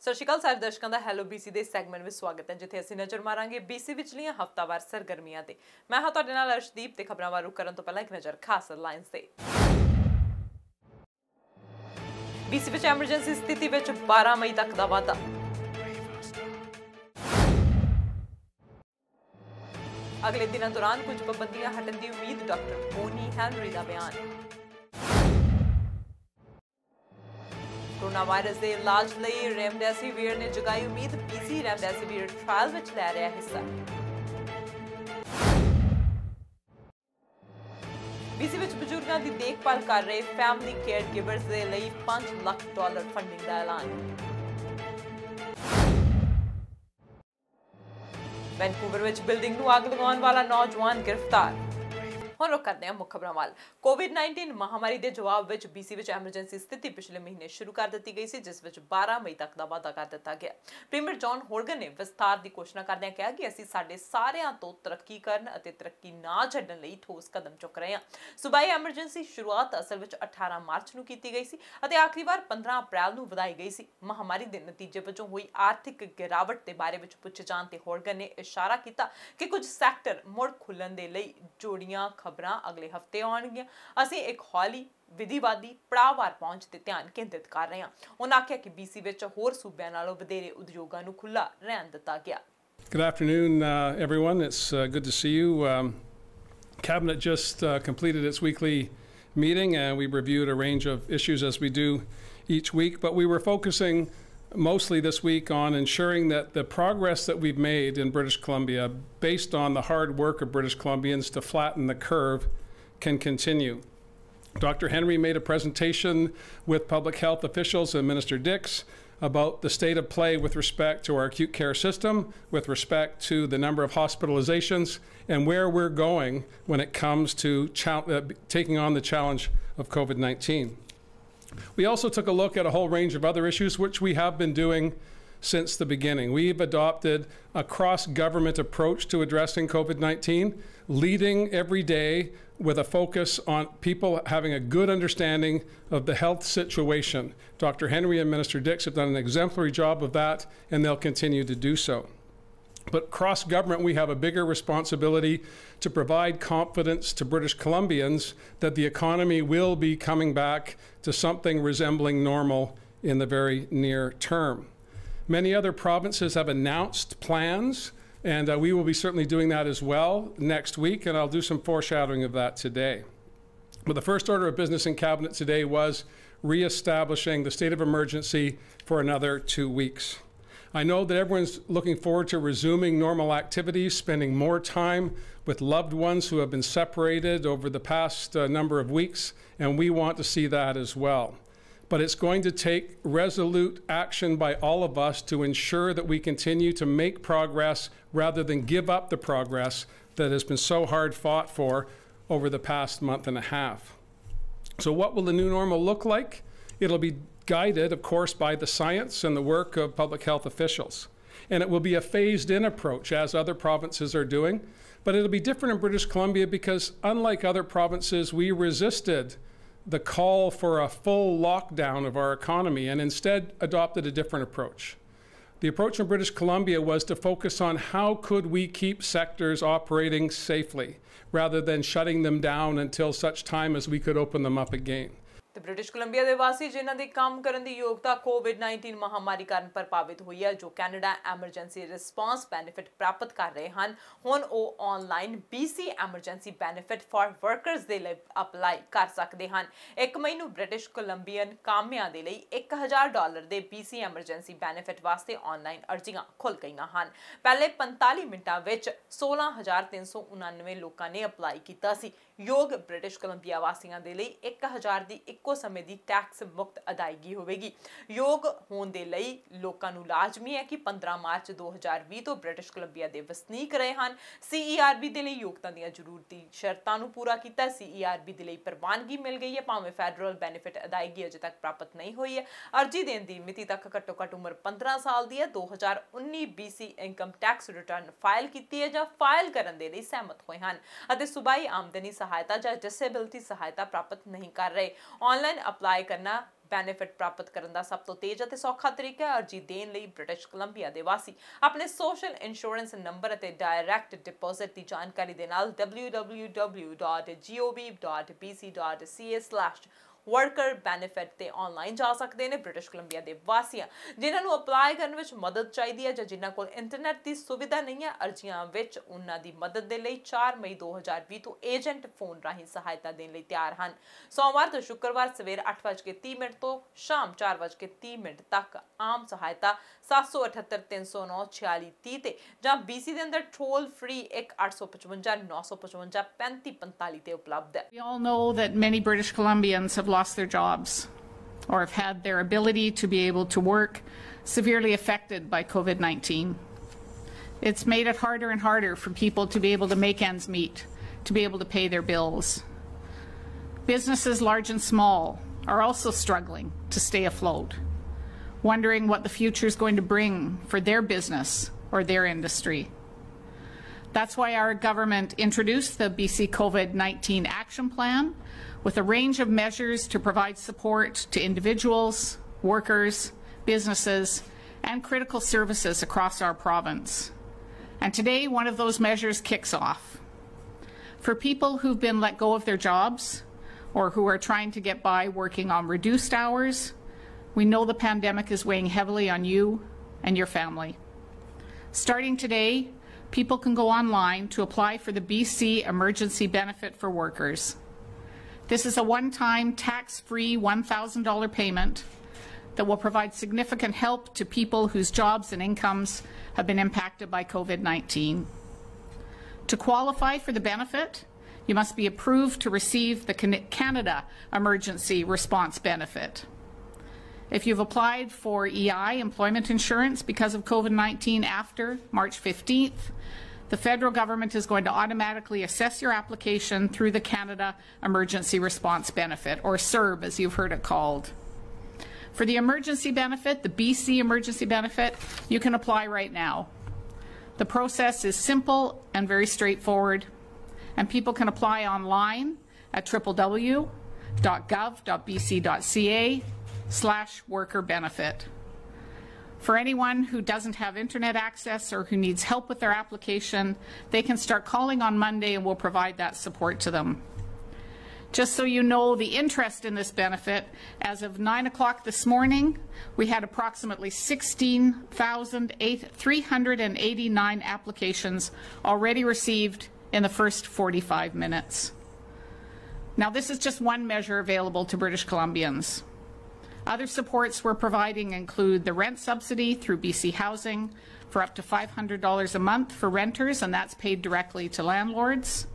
ਸਤਿ ਸ਼੍ਰੀ ਅਕਾਲ ਸਾਰੇ ਦਰਸ਼ਕਾਂ ਦਾ ਹੈਲੋ BC ਦੇ ਸੈਗਮੈਂਟ ਵਿੱਚ ਸਵਾਗਤ ਹੈ ਜਿੱਥੇ ਅਸੀਂ ਨਜ਼ਰ ਮਾਰਾਂਗੇ BC ਵਿਚਲੀਆਂ ਹਫ਼ਤਾਵਾਰ ਸਰਗਰਮੀਆਂ ਤੇ। ਮੈਂ ਹਾਂ ਤੁਹਾਡੇ ਨਾਲ ਅਰਸ਼ਦੀਪ ਤੇ ਖਬਰਾਂ ਵਾਰੂ ਕਰਨ ਤੋਂ ਪਹਿਲਾਂ ਇੱਕ ਨਜ਼ਰ ਖਾਸ ਹੈਡਲਾਈਨਸ ਤੇ। BC ਵਿੱਚ ਐਮਰਜੈਂਸੀ ਸਥਿਤੀ ਵਿੱਚ 12 ਮਈ ਤੱਕ ਦਾ ਵਾਧਾ। ਅਗਲੇ ਦਿਨਾਂ ਦੌਰਾਨ ਕੁਝ ਪਾਬੰਦੀਆਂ ਹਟਣ ਦੀ ਉਮੀਦ, ਡਾਕਟਰ ਟੋਨੀ ਹੈਨਰੀ ਦਾ ਬਿਆਨ। कोरोना वायरस के इलाज लिए रेमडेसिविर ने जगाई उम्मीद, BC रेमडेसिविर ट्रायल में लै रहा हिस्सा। BC में बजुर्गों की देखभाल कर रहे फैमिली केयर गिवर्स के लिए $5 लाख फंडिंग का ऐलान। वैनकूवर में बिल्डिंग को अग लगाने वाला नौजवान गिरफ्तार। ਹੁਣ ਰੁਕ ਕਰਦੇ ਹਾਂ ਮੁੱਖ ਖਬਰਾਂ ਵੱਲ। ਕੋਵਿਡ-19 ਮਹਾਮਾਰੀ ਦੇ ਜਵਾਬ ਵਿੱਚ BC ਵਿੱਚ ਐਮਰਜੈਂਸੀ ਸਥਿਤੀ ਪਿਛਲੇ ਮਹੀਨੇ ਸ਼ੁਰੂ ਕਰ ਦਿੱਤੀ ਗਈ ਸੀ, ਜਿਸ ਵਿੱਚ 12 ਮਈ ਤੱਕ ਦਾ ਵਾਧਾ ਕਰ ਦਿੱਤਾ ਗਿਆ। ਪ੍ਰੀਮੀਅਰ ਜੌਨ ਹੋਰਗਨ ਨੇ ਵਿਸਤਾਰ ਦੀ ਘੋਸ਼ਣਾ ਕਰਦਿਆਂ ਕਿਹਾ ਕਿ ਅਸੀਂ ਸਾਡੇ ਸਾਰਿਆਂ ਤੋਂ ਤਰੱਕੀ ਕਰਨ ਅਤੇ ਤਰੱਕੀ ਨਾ ਛੱਡਣ ਲਈ ਠੋਸ ਕਦਮ ਚੁੱਕ ਰਹੇ ਹਾਂ। ਸੂਬਾਈ ਐਮਰਜੈਂਸੀ ਸ਼ੁਰੂਆਤ ਅਸਲ ਵਿੱਚ 18 ਮਾਰਚ ਨੂੰ ਕੀਤੀ ਗਈ ਸੀ ਅਤੇ ਆਖਰੀ ਵਾਰ 15 ਅਪ੍ਰੈਲ ਨੂੰ ਵਧਾਈ ਗਈ ਸੀ। ਮਹਾਮਾਰੀ ਦੇ ਨਤੀਜੇ ਵਜੋਂ ਹੋਈ ਆਰਥਿਕ ਗਿਰਾਵਟ ਦੇ ਬਾਰੇ ਵਿੱਚ ਪੁੱਛੇ ਜਾਣ ਤੇ ਹੋਰਗਨ ਨੇ ਇਸ਼ਾਰਾ ਕੀਤਾ ਕਿ ਕੁਝ ਸੈਕਟਰ ਮੁੜ ਖੁੱਲਣ ਦੇ ਲਈ ਜੋੜੀਆਂ ਖਬਰਾਂ ਅਗਲੇ ਹਫ਼ਤੇ ਆਉਣਗੀਆਂ। ਅਸੀਂ ਇੱਕ ਹੌਲੀ ਵਿਧੀਵਾਦੀ ਪੜਾਅਵਾਰ ਪਹੁੰਚ ਤੇ ਧਿਆਨ ਕੇਂਦਰਿਤ ਕਰ ਰਹੇ ਹਾਂ। ਉਹਨਾਂ ਆਖਿਆ ਕਿ BC ਵਿੱਚ ਹੋਰ ਸੂਬਿਆਂ ਨਾਲੋਂ ਵਧੇਰੇ ਉਦਯੋਗਾਂ ਨੂੰ ਖੁੱਲ੍ਹਾ ਰਹਿਣ ਦਿੱਤਾ ਗਿਆ। Good afternoon, everyone. It's good to see you. Cabinet just completed its weekly meeting, and we reviewed a range of issues as we do each week, but we were focusing mostly this week on ensuring that the progress that we've made in British Columbia, based on the hard work of British Columbians to flatten the curve, can continue. Dr. Henry made a presentation with public health officials and Minister Dix about the state of play with respect to our acute care system, with respect to the number of hospitalizations, and where we're going when it comes to taking on the challenge of COVID-19. We also took a look at a whole range of other issues, which we have been doing since the beginning. We've adopted a cross-government approach to addressing COVID-19, leading every day with a focus on people having a good understanding of the health situation. Dr. Henry and Minister Dix have done an exemplary job of that, and they'll continue to do so. But cross-government, we have a bigger responsibility to provide confidence to British Columbians that the economy will be coming back to something resembling normal in the very near term. Many other provinces have announced plans, and we will be certainly doing that as well next week, and I'll do some foreshadowing of that today. But the first order of business in Cabinet today was re-establishing the state of emergency for another 2 weeks. I know that everyone's looking forward to resuming normal activities, spending more time with loved ones who have been separated over the past number of weeks, and we want to see that as well. But it's going to take resolute action by all of us to ensure that we continue to make progress rather than give up the progress that has been so hard fought for over the past month and a half. So what will the new normal look like? It'll be guided, of course, by the science and the work of public health officials. And it will be a phased-in approach, as other provinces are doing. But it'll be different in British Columbia because, unlike other provinces, we resisted the call for a full lockdown of our economy and instead adopted a different approach. The approach in British Columbia was to focus on how could we keep sectors operating safely rather than shutting them down until such time as we could open them up again. ਤੇ British Columbia ਦੇ ਵਾਸੀ ਜਿਨ੍ਹਾਂ ਦੀ ਕੰਮ ਕਰਨ ਦੀ ਯੋਗਤਾ ਕੋਵਿਡ-19 ਮਹਾਮਾਰੀ ਕਾਰਨ ਪ੍ਰਭਾਵਿਤ ਹੋਈ ਹੈ, ਜੋ ਕੈਨੇਡਾ ਐਮਰਜੈਂਸੀ ਰਿਸਪਾਂਸ ਬੈਨੀਫਿਟ ਪ੍ਰਾਪਤ ਕਰ ਰਹੇ ਹਨ, ਹੁਣ ਉਹ online BC emergency benefit for workers ਦੇ ਲਈ ਅਪਲਾਈ ਕਰ ਸਕਦੇ ਹਨ। 1 ਮਈ ਨੂੰ ਬ੍ਰਿਟਿਸ਼ ਕੋਲੰਬੀਅਨ ਕਾਮਿਆਂ ਦੇ ਲਈ $1000 ਦੇ BC ਐਮਰਜੈਂਸੀ ਬੈਨੀਫਿਟ ਵਾਸਤੇ ਆਨਲਾਈਨ ਅਰਜ਼ੀਆਂ ਖੁੱਲ੍ਹ ਗਈਆਂ ਹਨ। ਪਹਿਲੇ 45 ਮਿੰਟਾਂ ਵਿੱਚ 16399 ਲੋਕਾਂ ਨੇ ਅਪਲਾਈ ਕੀਤਾ ਸੀ। ਯੋਗ ਬ੍ਰਿਟਿਸ਼ ਕੋਲੰਬੀਆ ਵਾਸੀਆਂ ਦੇ ਲਈ 1000 ਦੀ ਇੱਕੋ ਸਮੇਂ ਦੀ ਟੈਕਸ ਮੁਕਤ ਅਦਾਇਗੀ ਹੋਵੇਗੀ। ਯੋਗ ਹੋਣ ਦੇ ਲਈ ਲੋਕਾਂ ਨੂੰ ਲਾਜ਼ਮੀ ਹੈ ਕਿ 15 ਮਾਰਚ 2020 ਤੋਂ ਬ੍ਰਿਟਿਸ਼ ਕੋਲੰਬੀਆ ਦੇ ਵਸਨੀਕ ਰਹੇ ਹਨ। CERB ਦੇ ਲਈ ਯੋਗਤਾ ਦੀਆਂ ਜ਼ਰੂਰਤੀ ਸ਼ਰਤਾਂ ਨੂੰ ਪੂਰਾ ਕੀਤਾ। CERB ਦੇ ਲਈ ਪ੍ਰਵਾਨਗੀ ਮਿਲ ਗਈ ਹੈ, ਭਾਵੇਂ ਫੈਡਰਲ ਬੈਨੀਫਿਟ ਅਦਾਇਗੀ ਅਜੇ ਤੱਕ ਪ੍ਰਾਪਤ ਨਹੀਂ ਹੋਈ ਹੈ। ਅਰਜ਼ੀ ਦੇਣ ਦੀ ਮਿਤੀ ਤੱਕ ਘੱਟੋ ਘੱਟ ਉਮਰ 15 ਸਾਲ ਦੀ ਹੈ। 2019 BC income tax return file ਕੀਤੀ ਹੈ ਜਾਂ ਫਾਈਲ ਕਰਨ ਦੇ ਲਈ ਸਹਿਮਤ ਹੋਏ ਹਨ ਅਤੇ ਸੂਬਾਈ ਆਮਦਨੀ ਸਹਾਇਤਾ ਜਾਂ ਡਿਸੇਬਿਲਿਟੀ ਸਹਾਇਤਾ ਪ੍ਰਾਪਤ ਨਹੀਂ ਕਰ ਰਹੇ। ऑनलाइन अप्लाई करना ਬੈਨੀਫਿਟ ਪ੍ਰਾਪਤ ਕਰਨ ਦਾ ਸਭ ਤੋਂ ਤੇਜ਼ ਅਤੇ ਸੌਖਾ ਤਰੀਕਾ ਹੈ। ਅਰਜੀ ਦੇਣ ਲਈ ਬ੍ਰਿਟਿਸ਼ ਕੋਲੰਬੀਆ ਦੇ ਵਾਸੀ ਆਪਣੇ ਸੋਸ਼ਲ ਇੰਸ਼ੋਰੈਂਸ ਨੰਬਰ ਅਤੇ ਡਾਇਰੈਕਟ ਡਿਪੋਜ਼ਿਟ ਦੀ ਜਾਣਕਾਰੀ ਦੇ ਨਾਲ www.gov.bc.ca/worker benefit ਤੇ ਆਨਲਾਈਨ ਜਾ ਸਕਦੇ ਨੇ। ਬ੍ਰਿਟਿਸ਼ ਕੋਲੰਬੀਆ ਦੇ ਵਾਸੀਆਂ ਜਿਨ੍ਹਾਂ ਨੂੰ ਅਪਲਾਈ ਕਰਨ ਵਿੱਚ ਮਦਦ ਚਾਹੀਦੀ ਹੈ ਜਾਂ ਜਿਨ੍ਹਾਂ ਕੋਲ ਇੰਟਰਨੈਟ ਦੀ ਸੁਵਿਧਾ ਨਹੀਂ ਹੈ, ਅਰਜ਼ੀਆਂ ਵਿੱਚ ਉਹਨਾਂ ਦੀ ਮਦਦ ਦੇ ਲਈ 4 ਮਈ 2020 ਤੋਂ ਏਜੰਟ ਫੋਨ ਰਾਹੀਂ ਸਹਾਇਤਾ ਦੇਣ ਲਈ ਤਿਆਰ ਹਨ। ਸੋਮਵਾਰ ਤੋਂ ਸ਼ੁੱਕਰਵਾਰ ਸਵੇਰ 8:30 ਤੋਂ ਸ਼ਾਮ 4:30 ਤੱਕ ਆਮ ਸਹਾਇਤਾ 778-309-4630 ਤੇ ਜਾਂ BC ਦੇ ਅੰਦਰ ਟੋਲ ਫ੍ਰੀ 1-855-955-3545 ਤੇ ਉਪਲਬਧ ਹੈ। We all know that many British Columbians have lost their jobs or have had their ability to be able to work severely affected by COVID-19. It's made it harder and harder for people to be able to make ends meet, to be able to pay their bills. Businesses large and small are also struggling to stay afloat, wondering what the future is going to bring for their business or their industry. That's why our government introduced the BC COVID-19 Action Plan with a range of measures to provide support to individuals, workers, businesses, and critical services across our province. And today, one of those measures kicks off. For people who've been let go of their jobs or who are trying to get by working on reduced hours, we know the pandemic is weighing heavily on you and your family. Starting today, people can go online to apply for the BC Emergency Benefit for Workers. This is a one-time tax-free $1,000 payment that will provide significant help to people whose jobs and incomes have been impacted by COVID-19. To qualify for the benefit, you must be approved to receive the Canada Emergency Response Benefit. If you've applied for EI, employment insurance, because of COVID-19 after March 15th, the federal government is going to automatically assess your application through the Canada Emergency Response Benefit, or CERB as you've heard it called. For the emergency benefit, the BC Emergency Benefit, you can apply right now. The process is simple and very straightforward, and people can apply online at www.gov.bc.ca/worker benefit. For anyone who doesn't have internet access or who needs help with their application, they can start calling on Monday and we'll provide that support to them. Just so you know the interest in this benefit, as of 9 o'clock this morning, we had approximately 16,389 applications already received in the first 45 minutes. Now, this is just one measure available to British Columbians. Other supports we're providing include the rent subsidy through BC Housing for up to $500 a month for renters, and that's paid directly to landlords.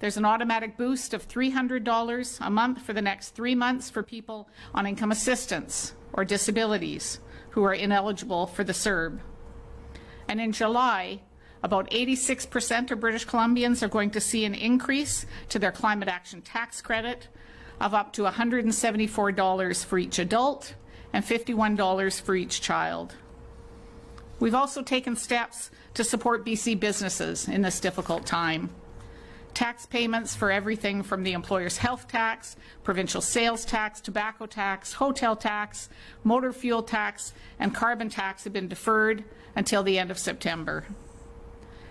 There's an automatic boost of $300 a month for the next 3 months for people on income assistance or disabilities who are ineligible for the CERB. And in July, about 86% of British Columbians are going to see an increase to their climate action tax credit of up to $174 for each adult and $51 for each child. We've also taken steps to support BC businesses in this difficult time. Tax payments for everything from the employer's health tax, provincial sales tax, tobacco tax, hotel tax, motor fuel tax, and carbon tax have been deferred until the end of September.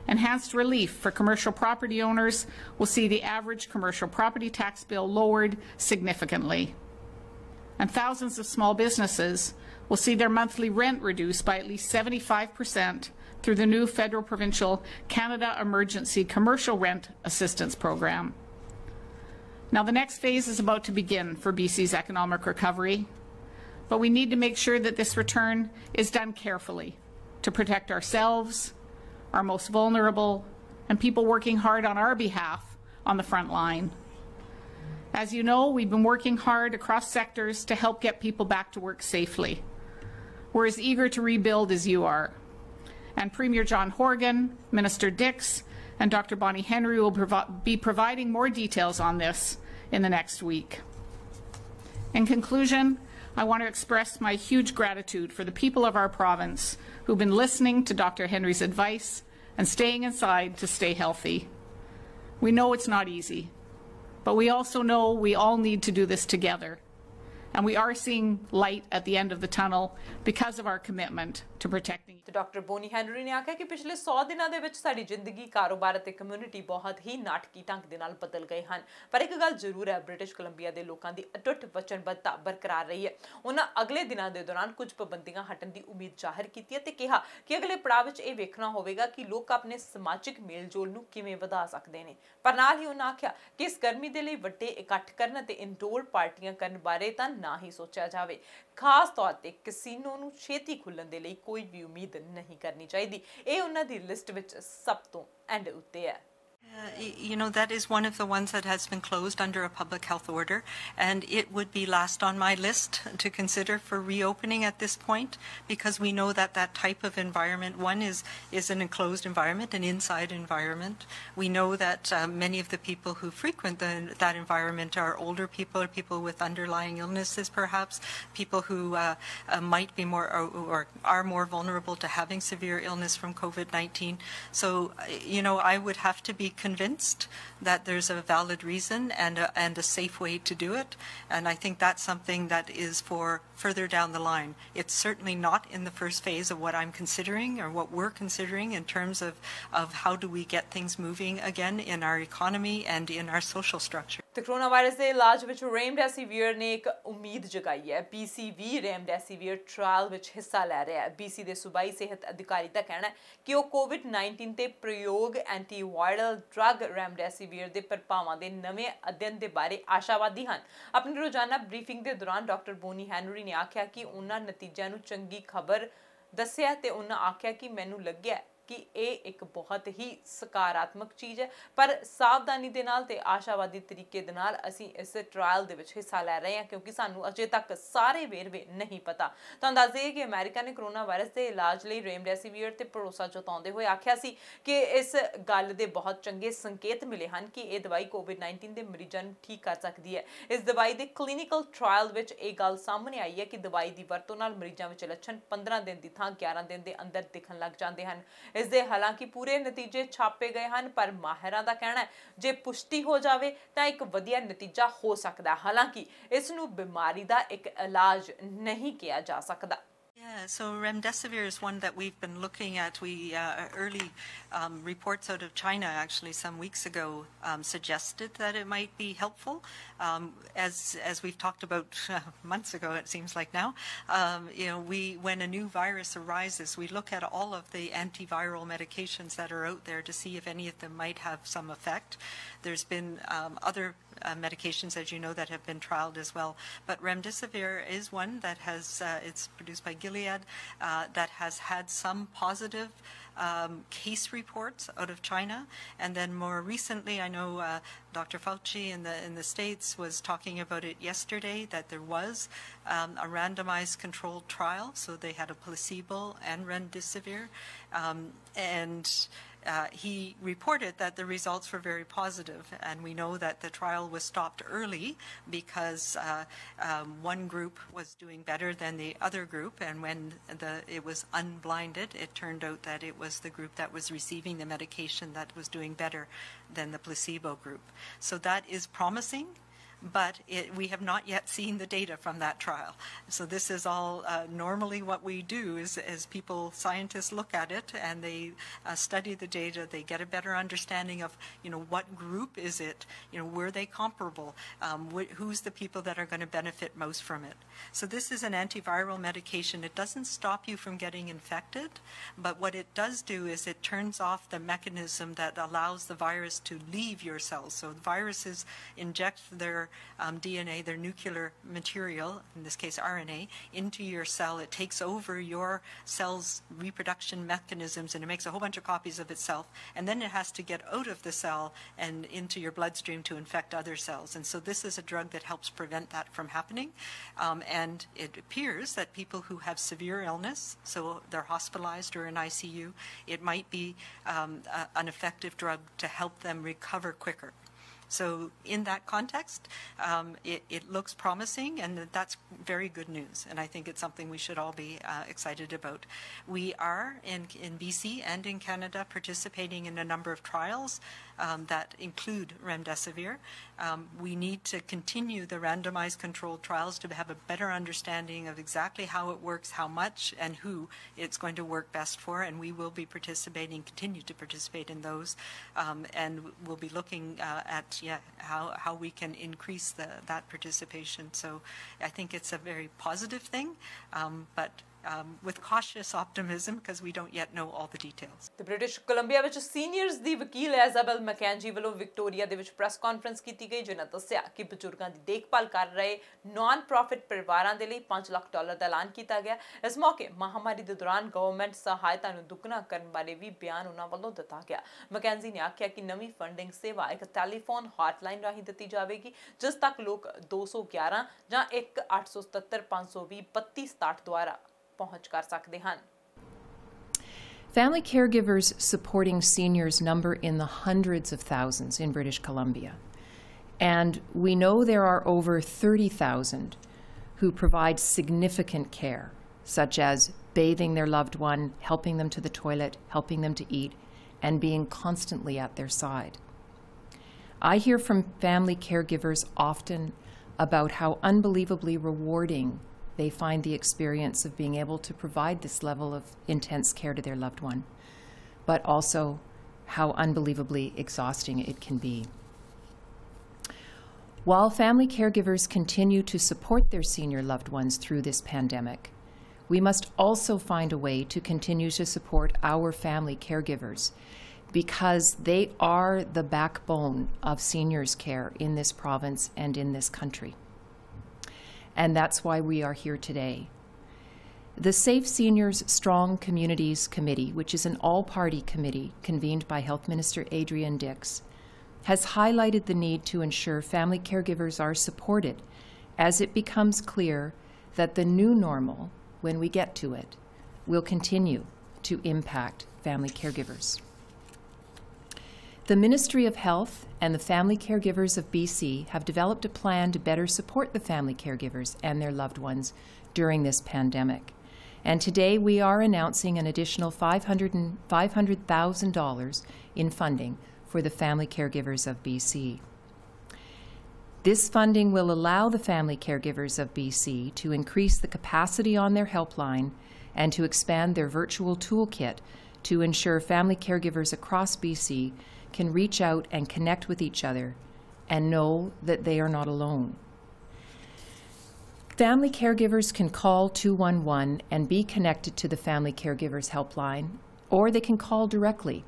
Enhanced relief for commercial property owners will see the average commercial property tax bill lowered significantly. And thousands of small businesses will see their monthly rent reduced by at least 75% through the new federal provincial Canada Emergency Commercial Rent Assistance Program. Now, the next phase is about to begin for BC's economic recovery, but we need to make sure that this return is done carefully to protect ourselves, our most vulnerable, and people working hard on our behalf on the front line. As you know, we've been working hard across sectors to help get people back to work safely. We're as eager to rebuild as you are. And Premier John Horgan, Minister Dix, and Dr. Bonnie Henry will be providing more details on this in the next week. In conclusion, I want to express my huge gratitude for the people of our province who've been listening to Dr. Henry's advice and staying inside to stay healthy. We know it's not easy, but we also know we all need to do this together. And we are seeing light at the end of the tunnel because of our commitment to protecting. ਤੇ doctor Boney Henry ਨੇ ਆਖਿਆ ਕਿ ਪਿਛਲੇ 100 ਦਿਨਾਂ ਦੇ ਵਿੱਚ ਸਾਡੀ ਜ਼ਿੰਦਗੀ, ਕਾਰੋਬਾਰ ਅਤੇ ਕਮਿਊਨਿਟੀ ਬਹੁਤ ਹੀ ਨਾਟਕੀ ਢੰਗ ਦੇ ਨਾਲ ਬਦਲ ਗਏ ਹਨ। ਪਰ ਇੱਕ ਗੱਲ ਜ਼ਰੂਰ ਹੈ, ਬ੍ਰਿਟਿਸ਼ ਕੋਲੰਬੀਆ ਦੇ ਲੋਕਾਂ ਦੀ ਅਟੁੱਟ ਵਚਨਬੱਧਤਾ ਬਰਕਰਾਰ ਰਹੀ ਹੈ। ਉਹਨਾਂ ਅਗਲੇ ਦਿਨਾਂ ਦੇ ਦੌਰਾਨ ਕੁਝ ਪਾਬੰਦੀਆਂ ਹਟਣ ਦੀ ਉਮੀਦ ਜ਼ਾਹਿਰ ਕੀਤੀ ਹੈ ਤੇ ਕਿਹਾ ਕਿ ਅਗਲੇ ਪੜਾਅ ਵਿੱਚ ਇਹ ਵੇਖਣਾ ਹੋਵੇਗਾ ਕਿ ਲੋਕ ਆਪਣੇ ਸਮਾਜਿਕ ਮੇਲ-ਜੋਲ ਨੂੰ ਕਿਵੇਂ ਵਧਾ ਸਕਦੇ ਨੇ। ਪਰ ਨਾਲ ਹੀ ਉਹਨਾਂ ਆਖਿਆ ਕਿ ਇਸ ਗਰਮੀ ਦੇ ਲਈ ਵੱਡੇ ਇਕੱਠ ਕਰਨ ਅਤੇ ਇੰਡੋਰ ਪਾਰਟੀਆਂ ਕਰਨ ਬਾਰੇ ਤਾਂ ਨਾ ਹੀ ਸੋਚਿਆ ਜਾਵੇ। ਖਾਸ ਤੌਰ ਤੇ ਕਸੀਨੋ ਨੂੰ ਛੇਤੀ ਖੁੱਲਣ ਦੇ ਲਈ ਕੋਈ ਵੀ ਉਮੀਦ ਨਹੀਂ ਕਰਨੀ ਚਾਹੀਦੀ। ਇਹ ਉਹਨਾਂ ਦੀ ਲਿਸਟ ਵਿੱਚ ਸਭ ਤੋਂ ਐਂਡ ਉੱਤੇ ਹੈ। You know, that is one of the ones that has been closed under a public health order, and it would be last on my list to consider for reopening at this point, because we know that that type of environment, one is an enclosed environment, an inside environment. We know that many of the people who frequent that environment are older people, or people with underlying illnesses perhaps, people who might be more or are more vulnerable to having severe illness from COVID-19. So, you know, I would have to be convinced that there's a valid reason and a safe way to do it, and I think that's something that is for further down the line. It's certainly not in the first phase of what I'm considering or what we're considering in terms of how do we get things moving again in our economy and in our social structure. ਤੇ corona virus ਦੇ ਇਲਾਜ ਵਿੱਚ ਰੇਮਡੈਸੀਵੀਰ ਨੇ ਇੱਕ ਉਮੀਦ ਜਗਾਈ ਹੈ। BC ਵੀ ਰੇਮਡੈਸੀਵੀਰ trial ਵਿੱਚ ਹਿੱਸਾ ਲੈ ਰਿਹਾ ਹੈ। BC ਦੇ ਸੂਬਾਈ ਸਿਹਤ ਅਧਿਕਾਰੀ ਦਾ ਕਹਿਣਾ ਹੈ ਕਿ ਉਹ COVID-19 ਤੇ ਪ੍ਰਯੋਗ ਐਂਟੀਵਾਇਰਲ ਡਰੱਗ ਰੇਮਡੈਸੀਵੀਰ ਦੇ ਪ੍ਰਭਾਵਾਂ ਦੇ ਨਵੇਂ ਅਧਿਐਨ ਦੇ ਬਾਰੇ ਆਸ਼ਾਵਾਦੀ ਹਨ। ਆਪਣੀ ਰੋਜ਼ਾਨਾ ਬਰੀਫਿੰਗ ਦੇ ਦੌਰਾਨ ਡਾਕਟਰ ਬੋਨੀ ਹੈਨਰੀ ਨੇ ਆਖਿਆ ਕਿ ਉਹਨਾਂ ਨਤੀਜਿਆਂ ਨੂੰ ਚੰਗੀ ਖਬਰ ਦੱਸਿਆ ਤੇ ਉਹਨਾਂ ਆਖਿਆ ਕਿ ਮੈਨੂੰ ਲੱਗਿਆ ਕਿ ਇਹ ਇੱਕ ਬਹੁਤ ਹੀ ਸਕਾਰਾਤਮਕ ਚੀਜ਼ ਹੈ, ਪਰ ਸਾਵਧਾਨੀ ਦੇ ਨਾਲ ਤੇ ਆਸ਼ਾਵਾਦੀ ਤਰੀਕੇ ਦੇ ਨਾਲ ਅਸੀਂ ਇਸ ਟ੍ਰਾਇਲ ਦੇ ਵਿੱਚ ਹਿੱਸਾ ਲੈ ਰਹੇ ਹਾਂ, ਕਿਉਂਕਿ ਸਾਨੂੰ ਅਜੇ ਤੱਕ ਸਾਰੇ ਵੇਰਵੇ ਨਹੀਂ ਪਤਾ। ਤੁਹਾਨੂੰ ਦੱਸ ਦਈਏ ਕਿ ਅਮਰੀਕਾ ਨੇ ਕੋਰੋਨਾ ਵਾਇਰਸ ਦੇ ਇਲਾਜ ਲਈ ਰੇਮਡੈਸੀਵੀਰ ਤੇ ਭਰੋਸਾ ਜਤਾਉਂਦੇ ਹੋਏ ਆਖਿਆ ਸੀ ਕਿ ਇਸ ਗੱਲ ਦੇ ਬਹੁਤ ਚੰਗੇ ਸੰਕੇਤ ਮਿਲੇ ਹਨ ਕਿ ਇਹ ਦਵਾਈ COVID-19 ਦੇ ਮਰੀਜ਼ਾਂ ਨੂੰ ਠੀਕ ਕਰ ਸਕਦੀ ਹੈ। ਇਸ ਦਵਾਈ ਦੇ ਕਲੀਨਿਕਲ ਟ੍ਰਾਇਲ ਵਿੱਚ ਇਹ ਗੱਲ ਸਾਹਮਣੇ ਆਈ ਹੈ ਕਿ ਦਵਾਈ ਦੀ ਵਰਤੋਂ ਨਾਲ ਮਰੀਜ਼ਾਂ ਵਿੱਚ ਲੱਛਣ 15 ਦਿਨ ਦੀ ਥਾਂ 11 ਦਿਨ ਦੇ ਅੰਦਰ ਦਿਖਣ ਲੱਗ ਜਾਂਦੇ ਹਨ। ਇਸ ਦੇ ਹਾਲਾਂਕਿ ਪੂਰੇ ਨਤੀਜੇ ਛਾਪੇ ਗਏ ਹਨ, ਪਰ ਮਾਹਿਰਾਂ ਦਾ ਕਹਿਣਾ ਹੈ ਜੇ ਪੁਸ਼ਟੀ ਹੋ ਜਾਵੇ ਤਾਂ ਇੱਕ ਵਧੀਆ ਨਤੀਜਾ ਹੋ ਸਕਦਾ। ਹਾਲਾਂਕਿ ਇਸ ਨੂੰ ਬਿਮਾਰੀ ਦਾ ਇੱਕ ਇਲਾਜ ਨਹੀਂ ਕਿਹਾ ਜਾ ਸਕਦਾ। Yeah, so remdesivir is one that we've been looking at. We early reports out of China actually some weeks ago suggested that it might be helpful. As we've talked about months ago, it seems like now, you know, when a new virus arises, we look at all of the antiviral medications that are out there to see if any of them might have some effect. There's been other medications, as you know, that have been trialed as well. But remdesivir is one that has, it's produced by Gilead, that has had some positive case reports out of China. And then more recently, I know Dr. Fauci in the States was talking about it yesterday, that there was a randomized controlled trial. So they had a placebo and remdesivir. And he reported that the results were very positive, and we know that the trial was stopped early because one group was doing better than the other group, and when it was unblinded, it turned out that it was the group that was receiving the medication that was doing better than the placebo group. So that is promising. But we have not yet seen the data from that trial. So this is all normally what we do is as people, scientists look at it and they study the data, they get a better understanding of, you know, what group is it, you know, were they comparable, who's the people that are going to benefit most from it. So this is an antiviral medication. It doesn't stop you from getting infected, but what it does do is it turns off the mechanism that allows the virus to leave your cells. So viruses inject their DNA, their nuclear material, in this case RNA, into your cell. It takes over your cell's reproduction mechanisms and it makes a whole bunch of copies of itself. And then it has to get out of the cell and into your bloodstream to infect other cells. And so this is a drug that helps prevent that from happening. And it appears that people who have severe illness, so they're hospitalized or in ICU, it might be an effective drug to help them recover quicker. So in that context, it looks promising, and that's very good news. And I think it's something we should all be excited about. We are in BC and in Canada participating in a number of trials that include remdesivir. We need to continue the randomized controlled trials to have a better understanding of exactly how it works, how much, and who it's going to work best for, and we will be participating, continue to participate in those, and we'll be looking at how we can increase that participation. So I think it's a very positive thing, but with cautious optimism because we don't yet know all the details. The British Columbia ਵਿੱਚ seniors ਦੀ ਵਕੀਲ ਐਜ਼ਾਬੈਲ Mackenzie ਵੱਲੋਂ Victoria ਦੇ ਵਿੱਚ press conference ਕੀਤੀ ਗਈ ਜਿਨ੍ਹਾਂ ਦੱਸਿਆ ਕਿ ਬਜ਼ੁਰਗਾਂ ਦੀ ਦੇਖਭਾਲ ਕਰ ਰਹੇ ਨਾਨ ਪ੍ਰੋਫਿਟ ਪਰਿਵਾਰਾਂ ਦੇ ਲਈ $5 ਲੱਖ ਦਾ ਐਲਾਨ ਕੀਤਾ ਗਿਆ। ਇਸ ਮੌਕੇ ਮਹਾਮਾਰੀ ਦੇ ਦੌਰਾਨ ਗਵਰਨਮੈਂਟ ਸਹਾਇਤਾ ਨੂੰ ਦੁੱਗਣਾ ਕਰਨ ਬਾਰੇ ਵੀ ਬਿਆਨ ਉਹਨਾਂ ਵੱਲੋਂ ਦਿੱਤਾ ਗਿਆ। ਮੈਕੈਂਜੀ ਨੇ ਆਖਿਆ ਕਿ ਨਵੀਂ ਫੰਡਿੰਗ ਸੇਵਾ ਇੱਕ ਟੈਲੀਫੋਨ ਹੌਟਲਾਈਨ ਰਾਹੀਂ ਦਿੱਤੀ ਜਾਵੇਗੀ ਜਿਸ ਤੱਕ ਲੋਕ 211 ਜਾਂ 1-877 520 3267 ਦੁਆਰਾ ਪਹੁੰਚ ਕਰ ਸਕਦੇ ਹਨ। Family caregivers supporting seniors number in the hundreds of thousands in British Columbia. And we know there are over 30,000 who provide significant care, such as bathing their loved one, helping them to the toilet, helping them to eat, and being constantly at their side. I hear from family caregivers often about how unbelievably rewarding they find the experience of being able to provide this level of intense care to their loved one, but also how unbelievably exhausting it can be. While family caregivers continue to support their senior loved ones through this pandemic, we must also find a way to continue to support our family caregivers because they are the backbone of seniors' care in this province and in this country. And that's why we are here today. The Safe Seniors Strong Communities Committee, which is an all-party committee convened by Health Minister Adrian Dix, has highlighted the need to ensure family caregivers are supported as it becomes clear that the new normal, when we get to it, will continue to impact family caregivers. The Ministry of Health and the family caregivers of BC have developed a plan to better support the family caregivers and their loved ones during this pandemic. And today we are announcing an additional $500,000 in funding for the family caregivers of BC. This funding will allow the family caregivers of BC to increase the capacity on their helpline and to expand their virtual toolkit to ensure family caregivers across BC can reach out and connect with each other and know that they are not alone. Family caregivers can call 211 and be connected to the Family Caregivers Helpline, or they can call directly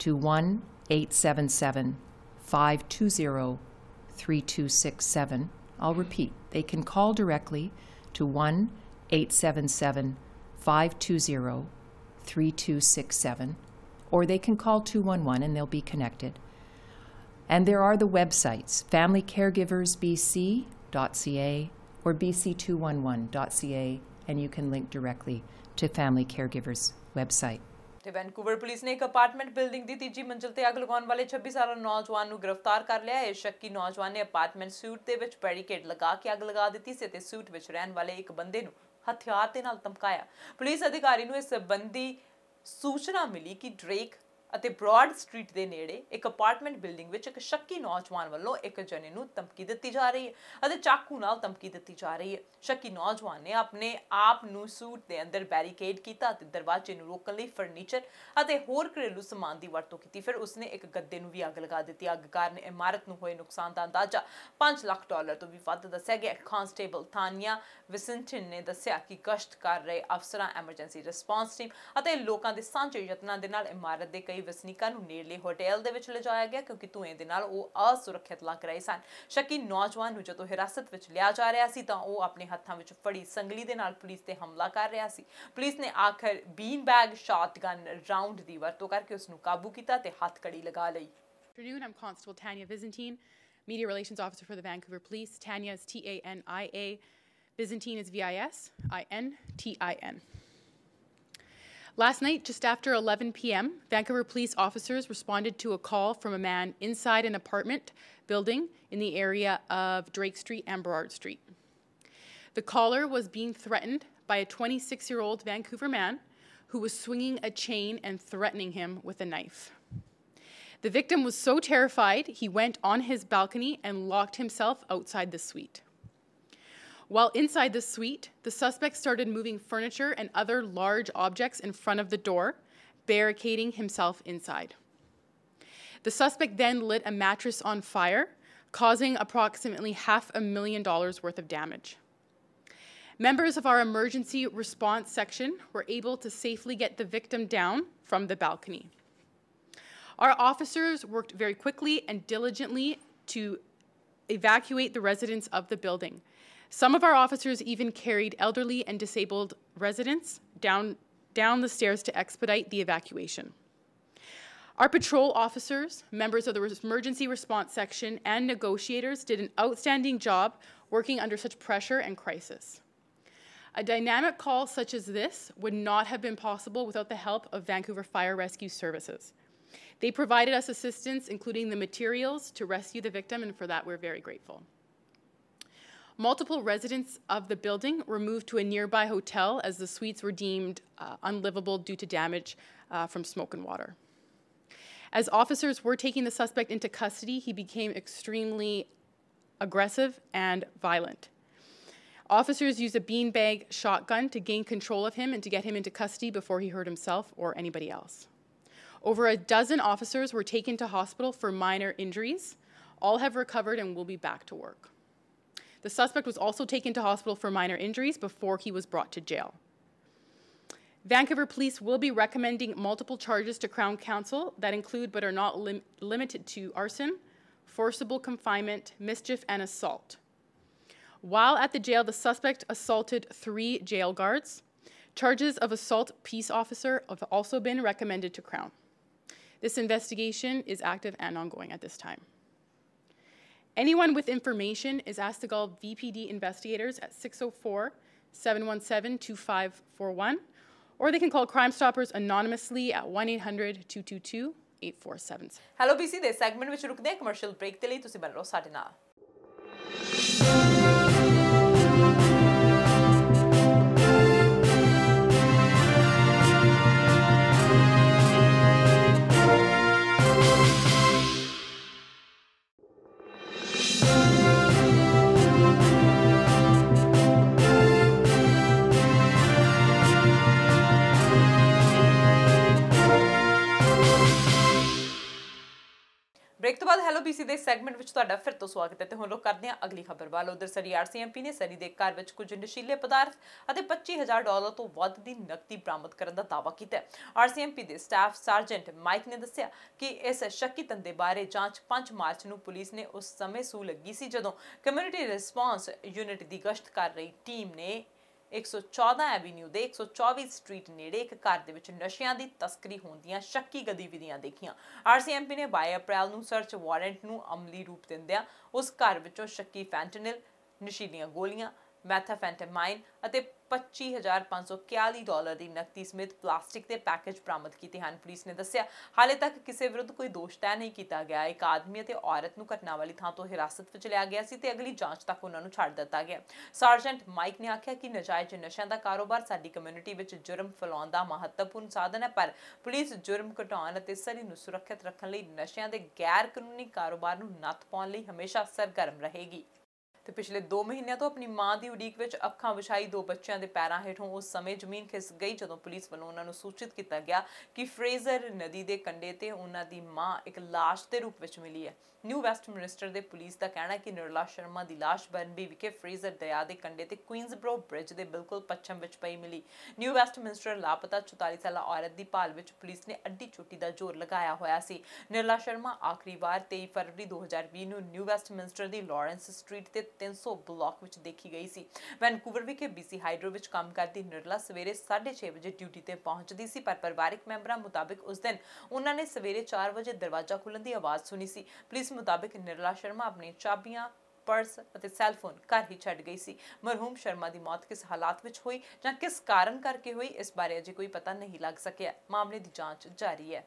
to 1-877-520-3267. I'll repeat, they can call directly to 1-877-520-3267. Or they can call 211 and they'll be connected. And there are the websites, familycaregiversbc.ca or bc211.ca, and you can link directly to Family Caregivers website. ਤੇ Vancouver police ਨੇ ਇੱਕ apartment building ਦੀ ਤੀਜੀ ਮੰਜ਼ਿਲ ਤੇ ਅੱਗ ਲਗਾਉਣ ਵਾਲੇ 26 ਸਾਲਾ ਨੌਜਵਾਨ ਨੂੰ ਗ੍ਰਿਫਤਾਰ ਕਰ ਲਿਆ ਹੈ। ਸ਼ੱਕੀ ਨੌਜਵਾਨ ਨੇ ਅਪਾਰਟਮੈਂਟ ਸੂਟ ਦੇ ਵਿੱਚ ਬੈਰੀਕੇਡ ਲਗਾ ਕੇ ਅੱਗ ਲਗਾ ਦਿੱਤੀ ਸੀ ਤੇ ਸੂਟ ਵਿੱਚ ਰਹਿਣ ਵਾਲੇ ਇੱਕ ਬੰਦੇ ਨੂੰ ਹਥਿਆਰ ਦੇ ਨਾਲ ਧਮਕਾਇਆ। ਪੁਲਿਸ ਅਧਿਕਾਰੀ ਨੂੰ ਇਸ ਸੰਬੰਧੀ ਸੂਚਨਾ ਮਿਲੀ ਕਿ ਡਰੇਕ ਅਤੇ ਬ੍ਰੌਡ ਸਟਰੀਟ ਦੇ ਨੇੜੇ ਇੱਕ ਅਪਾਰਟਮੈਂਟ ਬਿਲਡਿੰਗ ਵਿੱਚ ਇੱਕ ਸ਼ੱਕੀ ਨੌਜਵਾਨ ਵੱਲੋਂ ਇੱਕ ਜਣੇ ਨੂੰ ਧਮਕੀ ਦਿੱਤੀ ਜਾ ਰਹੀ ਹੈ ਅਤੇ ਚਾਕੂ ਨਾਲ ਧਮਕੀ ਦਿੱਤੀ ਜਾ ਰਹੀ ਹੈ। ਸ਼ੱਕੀ ਨੌਜਵਾਨ ਨੇ ਆਪਣੇ ਆਪ ਨੂੰ ਸੂਟ ਦੇ ਅੰਦਰ ਬੈਰੀਕੇਡ ਕੀਤਾ ਅਤੇ ਦਰਵਾਜ਼ੇ ਨੂੰ ਰੋਕਣ ਲਈ ਫਰਨੀਚਰ ਅਤੇ ਹੋਰ ਘਰੇਲੂ ਸਮਾਨ ਦੀ ਵਰਤੋਂ ਕੀਤੀ। ਫਿਰ ਉਸਨੇ ਇੱਕ ਗੱਦੇ ਨੂੰ ਵੀ ਅੱਗ ਲਗਾ ਦਿੱਤੀ। ਅੱਗ ਕਾਰਨ ਇਮਾਰਤ ਨੂੰ ਹੋਏ ਨੁਕਸਾਨ ਦਾ ਅੰਦਾਜ਼ਾ $5 ਲੱਖ ਤੋਂ ਵੀ ਵੱਧ ਦੱਸਿਆ ਗਿਆ। ਕਾਂਸਟੇਬਲ ਤਾਨੀਆ ਵਿਸੈਂਟਿਨ ਨੇ ਦੱਸਿਆ ਕਿ ਗਸ਼ਤ ਕਰ ਰਹੇ ਅਫਸਰਾਂ, ਐਮਰਜੈਂਸੀ ਰਿਸਪਾਂਸ ਟੀਮ ਅਤੇ ਲੋਕਾਂ ਦੇ ਸਾਂਝੇ ਯਤਨਾਂ ਦੇ ਨਾਲ ਇਮਾਰਤ ਦੇ ਕਈ ਵਸਨੀਕਾਂ ਨੂੰ ਨੇੜਲੇ ਹੋਟਲ ਦੇ ਵਿੱਚ ਲਿਜਾਇਆ ਗਿਆ ਕਿਉਂਕਿ ਧੂਏ ਦੇ ਨਾਲ ਉਹ ਅਸੁਰੱਖਿਅਤ ਲੱਗ ਰਹੇ ਸਨ। ਸ਼ੱਕੀ ਨੌਜਵਾਨ ਨੂੰ ਜਦੋਂ ਹਿਰਾਸਤ ਵਿੱਚ ਲਿਆ ਜਾ ਰਿਹਾ ਸੀ ਤਾਂ ਉਹ ਆਪਣੇ ਹੱਥਾਂ ਵਿੱਚ ਫੜੀ ਸੰਗਲੀ ਦੇ ਨਾਲ ਪੁਲਿਸ ਤੇ ਹਮਲਾ ਕਰ ਰਿਹਾ ਸੀ। ਪੁਲਿਸ ਨੇ ਆਖਰ ਬੀਨ ਬੈਗ ਸ਼ਾਟਗਨ ਰਾਉਂਡ ਦੀ ਵਰਤੋਂ ਕਰਕੇ ਉਸ ਨੂੰ ਕਾਬੂ ਕੀਤਾ ਤੇ ਹੱਥਕੜੀ ਲਗਾ ਲਈ। Afternoon, I'm Constable Tanya Byzantine, Media Relations Officer for the Vancouver Police. Tanya is T-A-N-I-A. Byzantine is V-I-S-I-N-T-I-N. Last night, just after 11 p.m., Vancouver police officers responded to a call from a man inside an apartment building in the area of Drake Street and Burrard Street. The caller was being threatened by a 26-year-old Vancouver man who was swinging a chain and threatening him with a knife. The victim was so terrified, he went on his balcony and locked himself outside the suite. While inside the suite, the suspect started moving furniture and other large objects in front of the door, barricading himself inside. The suspect then lit a mattress on fire, causing approximately $500,000 worth of damage. Members of our emergency response section were able to safely get the victim down from the balcony. Our officers worked very quickly and diligently to evacuate the residents of the building. Some of our officers even carried elderly and disabled residents down the stairs to expedite the evacuation. Our patrol officers, members of the emergency response section, and negotiators did an outstanding job working under such pressure and crisis. A dynamic call such as this would not have been possible without the help of Vancouver Fire Rescue Services. They provided us assistance, including the materials to rescue the victim, and for that we're very grateful. Multiple residents of the building were moved to a nearby hotel as the suites were deemed unlivable due to damage from smoke and water. As officers were taking the suspect into custody, he became extremely aggressive and violent. Officers used a beanbag shotgun to gain control of him and to get him into custody before he hurt himself or anybody else. Over a dozen officers were taken to hospital for minor injuries. All have recovered and will be back to work. The suspect was also taken to hospital for minor injuries before he was brought to jail. Vancouver Police will be recommending multiple charges to Crown Counsel that include but are not limited to arson, forcible confinement, mischief, and assault. While at the jail, the suspect assaulted 3 jail guards. Charges of assault peace officer have also been recommended to Crown. This investigation is active and ongoing at this time. Anyone with information is asked to call VPD investigators at 604-717-2541, or they can call Crime Stoppers anonymously at 1-800-222-8476. Hello BC ਦੇ segment ਵਿੱਚ ਰੁਕਦੇ ਹਾਂ commercial break ਦੇ ਲਈ ਤੁਸੀਂ ਬਣ ਰਹੋ ਸਾਡੇ ਨਾਲ। ब्रेक तो बाद हैलो BC ਦੇ ਸੈਗਮੈਂਟ ਵਿੱਚ ਤੁਹਾਡਾ ਫਿਰ ਤੋਂ ਸਵਾਗਤ ਹੈ ਤੇ ਹੁਣ ਲੋਕ ਕਰਦੇ ਹਾਂ ਅਗਲੀ ਖਬਰ ਵੱਲ। ਉਧਰ ਸਰੀ RCMP ਨੇ ਸਰੀ ਦੇ ਘਰ ਵਿੱਚ ਕੁਝ ਨਸ਼ੀਲੇ ਪਦਾਰਥ ਅਤੇ $25,000 ਤੋਂ ਵੱਧ ਦੀ ਨਕਦੀ ਬਰਾਮਦ ਕਰਨ ਦਾ ਦਾਅਵਾ ਕੀਤਾ ਹੈ। RCMP ਦੇ ਸਟਾਫ ਸਰਜੈਂਟ ਮਾਈਕ ਨੇ ਦੱਸਿਆ ਕਿ ਇਸ ਸ਼ੱਕੀ ਧੰਦੇ ਬਾਰੇ ਜਾਂਚ 5 ਮਾਰਚ ਨੂੰ ਪੁਲਿਸ ਨੇ ਉਸ ਸਮੇਂ ਸੂ ਲੱਗੀ ਸੀ ਜਦੋਂ ਕਮਿਊਨਿਟੀ ਰਿਸਪਾਂਸ ਯੂਨਿਟ ਦੀ ਗਸ਼ਤ ਕਰ ਰਹੀ ਟੀਮ ਨੇ 114 ਐਵੀਨਿਊ ਦੇ 124 ਸਟਰੀਟ ਨੇੜੇ ਇੱਕ ਘਰ ਦੇ ਵਿੱਚ ਨਸ਼ਿਆਂ ਦੀ ਤਸਕਰੀ ਹੋਣ ਦੀਆਂ ਸ਼ੱਕੀ ਗਤੀਵਿਧੀਆਂ ਦੇਖੀਆਂ। RCMP ਨੇ 22 ਅਪ੍ਰੈਲ ਨੂੰ ਸਰਚ ਵਾਰੰਟ ਨੂੰ ਅਮਲੀ ਰੂਪ ਦਿੰਦਿਆਂ ਉਸ ਘਰ ਵਿੱਚੋਂ ਸ਼ੱਕੀ ਫੈਂਟਨਿਲ, ਨਸ਼ੀਲੀਆਂ ਗੋਲੀਆਂ, ਮੈਥਾਫੈਂਟਾਮਾਈਨ ਅਤੇ $25,541 ਦੀ ਨਕਦੀ ਸਮੇਤ ਪਲਾਸਟਿਕ ਦੇ ਪੈਕੇਜ ਬਰਾਮਦ ਕੀਤੇ ਹਨ। ਪੁਲਿਸ ਨੇ ਦੱਸਿਆ ਹਾਲੇ ਤੱਕ ਕਿਸੇ ਵਿਰੁੱਧ ਕੋਈ ਦੋਸ਼ ਤੈਅ ਨਹੀਂ ਕੀਤਾ ਗਿਆ। ਇੱਕ ਆਦਮੀ ਅਤੇ ਔਰਤ ਨੂੰ ਘਟਨਾ ਵਾਲੀ ਥਾਂ ਤੋਂ ਹਿਰਾਸਤ ਵਿੱਚ ਲਿਆ ਗਿਆ ਸੀ ਤੇ ਅਗਲੀ ਜਾਂਚ ਤੱਕ ਉਹਨਾਂ ਨੂੰ ਛੱਡ ਦਿੱਤਾ ਗਿਆ। ਸਰਜੈਂਟ ਮਾਈਕ ਨੇ ਆਖਿਆ ਕਿ ਨਜਾਇਜ਼ ਨਸ਼ਿਆਂ ਦਾ ਕਾਰੋਬਾਰ ਸਾਡੀ ਕਮਿਊਨਿਟੀ ਵਿੱਚ ਜੁਰਮ ਫੈਲਾਉਣ ਦਾ ਮਹੱਤਵਪੂਰਨ ਸਾਧਨ ਹੈ, ਪਰ ਪੁਲਿਸ ਜੁਰਮ ਘਟਾਉਣ ਅਤੇ ਸਰੀ ਨੂੰ ਸੁਰੱਖਿਅਤ ਰੱਖਣ ਲਈ ਨਸ਼ਿਆਂ ਦੇ ਗੈਰ ਕਾਨੂੰਨੀ ਕਾਰੋਬਾਰ ਨੂੰ ਨੱਥ ਪਾਉਣ ਲਈ ਹਮੇਸ਼ਾ ਸਰਗਰਮ ਰਹੇਗੀ। ਤੇ ਪਿਛਲੇ 2 ਮਹੀਨਿਆਂ ਤੋਂ ਆਪਣੀ ਮਾਂ ਦੀ ਉਡੀਕ ਵਿੱਚ ਅੱਖਾਂ ਵਿਛਾਈ 2 ਬੱਚਿਆਂ ਦੇ ਪੈਰਾਂ ਹੇਠੋਂ ਉਸ ਸਮੇਂ ਜ਼ਮੀਨ ਖਿਸਕ ਗਈ ਜਦੋਂ ਪੁਲਿਸ ਵੱਲੋਂ ਉਹਨਾਂ ਨੂੰ ਸੂਚਿਤ ਕੀਤਾ ਗਿਆ ਕਿ ਫਰੇਜ਼ਰ ਨਦੀ ਦੇ ਕੰਢੇ ਤੇ ਉਹਨਾਂ ਦੀ ਮਾਂ ਇੱਕ ਲਾਸ਼ ਦੇ ਰੂਪ ਵਿੱਚ ਮਿਲੀ ਹੈ। ਨਿਊ ਵੈਸਟਮਿਨਿਸਟਰ ਦੇ ਪੁਲਿਸ ਦਾ ਕਹਿਣਾ ਹੈ ਕਿ ਨਿਰਲਾ ਸ਼ਰਮਾ ਦੀ ਲਾਸ਼ ਬਰਨਬੀ ਵਿਖੇ ਫਰੇਜ਼ਰ ਦਰਿਆ ਦੇ ਕੰਢੇ ਤੇ ਕੁਈਨਜ਼ਬਰੋ ਬ੍ਰਿਜ ਦੇ ਬਿਲਕੁਲ ਪੱਛਮ ਵਿੱਚ ਪਈ ਮਿਲੀ। ਨਿਊ ਵੈਸਟਮਿਨਿਸਟਰ ਲਾਪਤਾ 44 ਸਾਲਾ ਔਰਤ ਦੀ ਭਾਲ ਵਿੱਚ ਪੁਲਿਸ ਨੇ ਅੱਡੀ ਚੋਟੀ ਦਾ ਜ਼ੋਰ ਲਗਾਇਆ ਹੋਇਆ ਸੀ। ਨਿਰਲਾ ਸ਼ਰਮਾ ਆਖਰੀ ਵਾਰ 23 ਫਰਵਰੀ 2020 ਨੂੰ ਨਿਊ ਵੈਸਟਮਿਨਿਸਟਰ ਦੀ ਲਾਰੈਂਸ ਸਟਰੀਟ ਤੇ 300 ਬਲਾਕ ਵਿੱਚ ਦੇਖੀ ਗਈ ਸੀ। ਵੈਨਕੂਵਰ ਵਿਖੇ BC ਹਾਈਡਰੋ ਵਿੱਚ ਕੰਮ ਕਰਦੀ ਨਿਰਲਾ ਸਵੇਰੇ 6:30 ਵਜੇ ਡਿਊਟੀ ਤੇ ਪਹੁੰਚਦੀ ਸੀ, ਪਰ ਪਰਿਵਾਰਕ ਮੈਂਬਰਾਂ ਮੁਤਾਬਿਕ ਉਸ ਦਿਨ ਉਹਨਾਂ ਨੇ ਸਵੇਰੇ 4 ਵਜੇ ਦਰਵਾਜ਼ਾ ਖੁੱਲ੍ਹਣ ਦੀ ਆਵਾਜ਼ ਸੁਣੀ ਸੀ। ਪੁਲਿਸ ਮੁਤਾਬਿਕ ਨਿਰਲਾ ਸ਼ਰਮਾ ਆਪਣੀ ਚਾਬੀਆਂ, ਪਰਸ ਅਤੇ ਸੈੱਲਫੋਨ ਘਰ ਹੀ ਛੱਡ ਗਈ ਸੀ। ਮਰਹੂਮ ਸ਼ਰਮਾ ਦੀ ਮੌਤ ਕਿਸ ਹਾਲਾਤ ਵਿੱਚ ਹੋਈ ਜਾਂ ਕਿਸ ਕਾਰਨ ਕਰਕੇ ਹੋਈ, ਇਸ ਬਾਰੇ ਅਜੇ ਕੋਈ ਪਤਾ ਨਹੀਂ ਲੱਗ ਸਕਿਆ। ਮਾਮਲੇ ਦੀ ਜਾਂਚ ਜਾਰੀ ਹੈ।